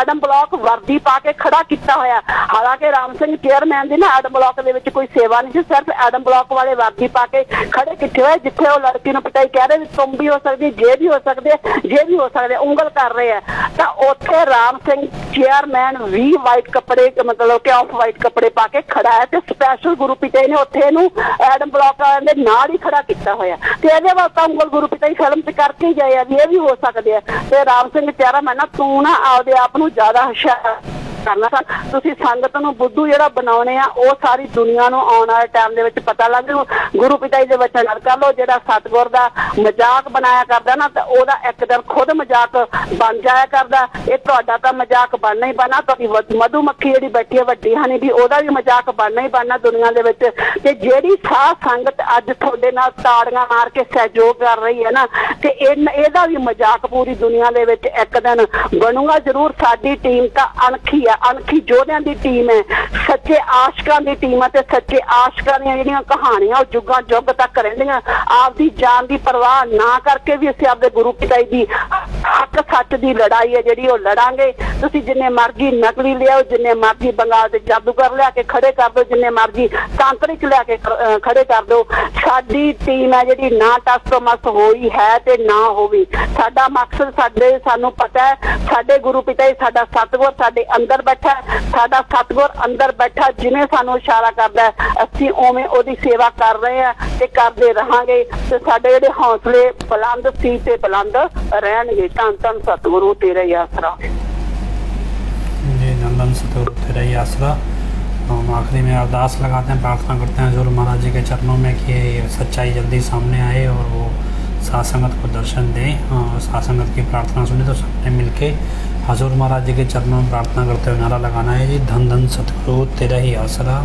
एडम ब्लॉक वर्दी पा के खड़ा किया होया हालांकि राम सिंह चेयरमैन दी ना एडम ब्लॉक दे विच कोई सेवा नहीं सी सिर्फ एडम ब्लॉक वाले वर्दी पा के खड़े किए हुए जिथे वो लड़की नूं पिता जी कह रहे तुम भी हो सकदी जे भी हो सकदे उंगल कर रहे हैं तो उत्थे राम सिंह चेयरमैन भी वाइट कपड़े मतलब कि ऑफ वाइट कपड़े पा के खड़ा है तो स्पैशल गुरु पिता जी ने उत्थे नूं एडम ब्लॉक वाले दे नाल ही खड़ा किया होया ते इहदे वाल तां उंगल गुरु पिता जी फिल्म च करके ही गए भी ये भी हो सकदे आ ते राम सिंह चेयरमैन तू ना आपदे आप नूं ज्यादा करना तुसी संगत नूं बुद्धू जिहड़ा बनाउणे आ ਉਹ सारी दुनिया नूं आउण वाले टाइम दे विच पता लग जू। गुरु पिता जी दे वचन याद कर लो, जिहड़ा सतगुर दा मजाक बनाया करदा ना, ते ओहदा एक दिन खुद मजाक बन जाया करदा। ਇਹ ਤੁਹਾਡਾ ਤਾਂ ਮਜ਼ਾਕ ਬਣਨਾ ਹੀ ਬਣਨਾ, ਤੁਹਾਡੀ ਮਧੂਮੱਖੀ ਜਿਹੜੀ ਬੈਠੀ ਹੈ ਵੱਡੀ ਹਨੀ ਵੀ ਉਹਦਾ ਵੀ ਮਜ਼ਾਕ ਬਣਨਾ ਹੀ ਬਣਨਾ ਦੁਨੀਆ ਦੇ ਵਿੱਚ। ਤੇ ਜਿਹੜੀ ਸਾਧ ਸੰਗਤ ਅੱਜ ਤੁਹਾਡੇ ਨਾਲ ਤਾੜੀਆਂ ਮਾਰ ਕੇ ਸਹਿਯੋਗ ਕਰ ਰਹੀ ਹੈ ਨਾ, ਤੇ ਇਹਦਾ ਵੀ ਮਜ਼ਾਕ ਪੂਰੀ ਦੁਨੀਆ ਦੇ ਵਿੱਚ ਇੱਕ ਦਿਨ ਬਣੂਗਾ ਜ਼ਰੂਰ। ਸਾਡੀ ਟੀਮ ਤਾਂ ਅਣਖੀ ਹੈ, ਅਣਖੀ ਯੋਧਿਆਂ ਦੀ ਟੀਮ ਹੈ, ਸੱਚੇ ਆਸ਼ਕਾਂ ਦੀ ਟੀਮ ਹੈ। ਤੇ ਸੱਚੇ ਆਸ਼ਕਾਂ ਦੀਆਂ ਜਿਹੜੀਆਂ ਕਹਾਣੀਆਂ ਉਹ ਜੁਗਾਂ ਜੁਗ ਤੱਕ ਰਹਿੰਦੀਆਂ। ਆਪਦੀ ਜਾਨ ਦੀ ਪਰਵਾਹ ਨਾ ਕਰਕੇ ਵੀ ਅਸੀਂ ਆਪਦੇ ਗੁਰੂ ਪਿਤਾ ਜੀ ਦੀ ਹੱਕ ਸੱਚ ਦੀ ਲੜਾਈ ਹੈ ਜਿਹੜੀ ਉਹ ਲੜਾਂਗੇ। ਤੁਸੀਂ ਜਿੰਨੇ ਮਰਜ਼ੀ ਨਕਲੀ ਲਿਆਓ, ਜਿੰਨੇ ਮਰਜ਼ੀ ਬੰਗਾਲ ਦੇ ਜਾਦੂਗਰ ਲਿਆ ਕੇ ਖੜੇ ਕਰ ਦਿਓ, ਜਿੰਨੇ ਮਰਜ਼ੀ ਤਾਂਤਰਿਕ ਲਿਆ ਕੇ ਖੜੇ ਕਰ ਦਿਓ, ਸਾਡੀ ਟੀਮ ਹੈ ਜਿਹੜੀ ਨਾ ਟਸ ਤੋਂ ਮਸ ਹੋਈ ਹੈ ਤੇ ਨਾ ਹੋਵੇ। ਸਾਡਾ ਮਕਸਦ ਸਾਨੂੰ ਪਤਾ ਹੈ, ਸਾਡੇ ਗੁਰੂ ਪਿਤਾ ਜੀ ਸਾਡਾ ਸਤਿਗੁਰ ਸਾਡੇ ਅੰਦਰ ਬੈਠਾ, ਸਾਡਾ ਸਤਿਗੁਰ ਅੰਦਰ ਬੈਠਾ ਜਿਵੇਂ ਸਾਨੂੰ ਇਸ਼ਾਰਾ ਕਰਦਾ ਅਸੀਂ ਉਵੇਂ ਉਹਦੀ ਸੇਵਾ ਕਰ ਰਹੇ ਹਾਂ ਤੇ ਕਰਦੇ ਰਹਾਂਗੇ। ਤੇ ਸਾਡੇ ਜਿਹੜੇ ਹੌਸਲੇ ਬੁਲੰਦ ਸੀ ਤੇ ਬੁਲੰਦ ਰਹਿਣਗੇ। ਧੰਨ ਧੰਨ सतगुरु तेरा ही आसरा। जी धन सतगुरु तेरा ही आसरा। हम आखिरी में अरदास लगाते हैं, प्रार्थना करते हैं हजूर महाराज जी के चरणों में कि सच्चाई जल्दी सामने आए और वो साथ संगत को दर्शन दें और साथ संगत की प्रार्थना सुने। तो सबने मिलके हजूर महाराज जी के चरणों में प्रार्थना करते हुए नारा लगाना है जी, धन धन सतगुरु तेरा ही आसरा,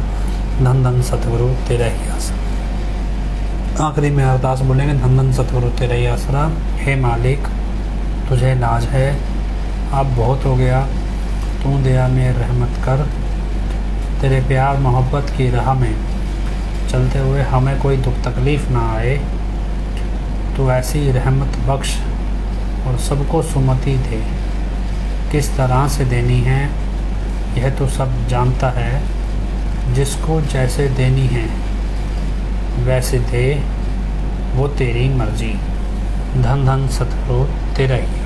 धन धन सतगुरु तेरा ही आसरा। आखिरी में अरदास बोलेंगे, धन धन सतगुरु तेरा ही आसरा। हे मालिक तुझे लाज है, अब बहुत हो गया, तू दया में रहमत कर। तेरे प्यार मोहब्बत की राह में चलते हुए हमें कोई दुख तकलीफ़ ना आए। तू ऐसी रहमत बख्श और सबको सुमति दे। किस तरह से देनी है यह तो सब जानता है, जिसको जैसे देनी है वैसे दे, वो तेरी मर्जी। धन धन सतगुरु तेरा ही।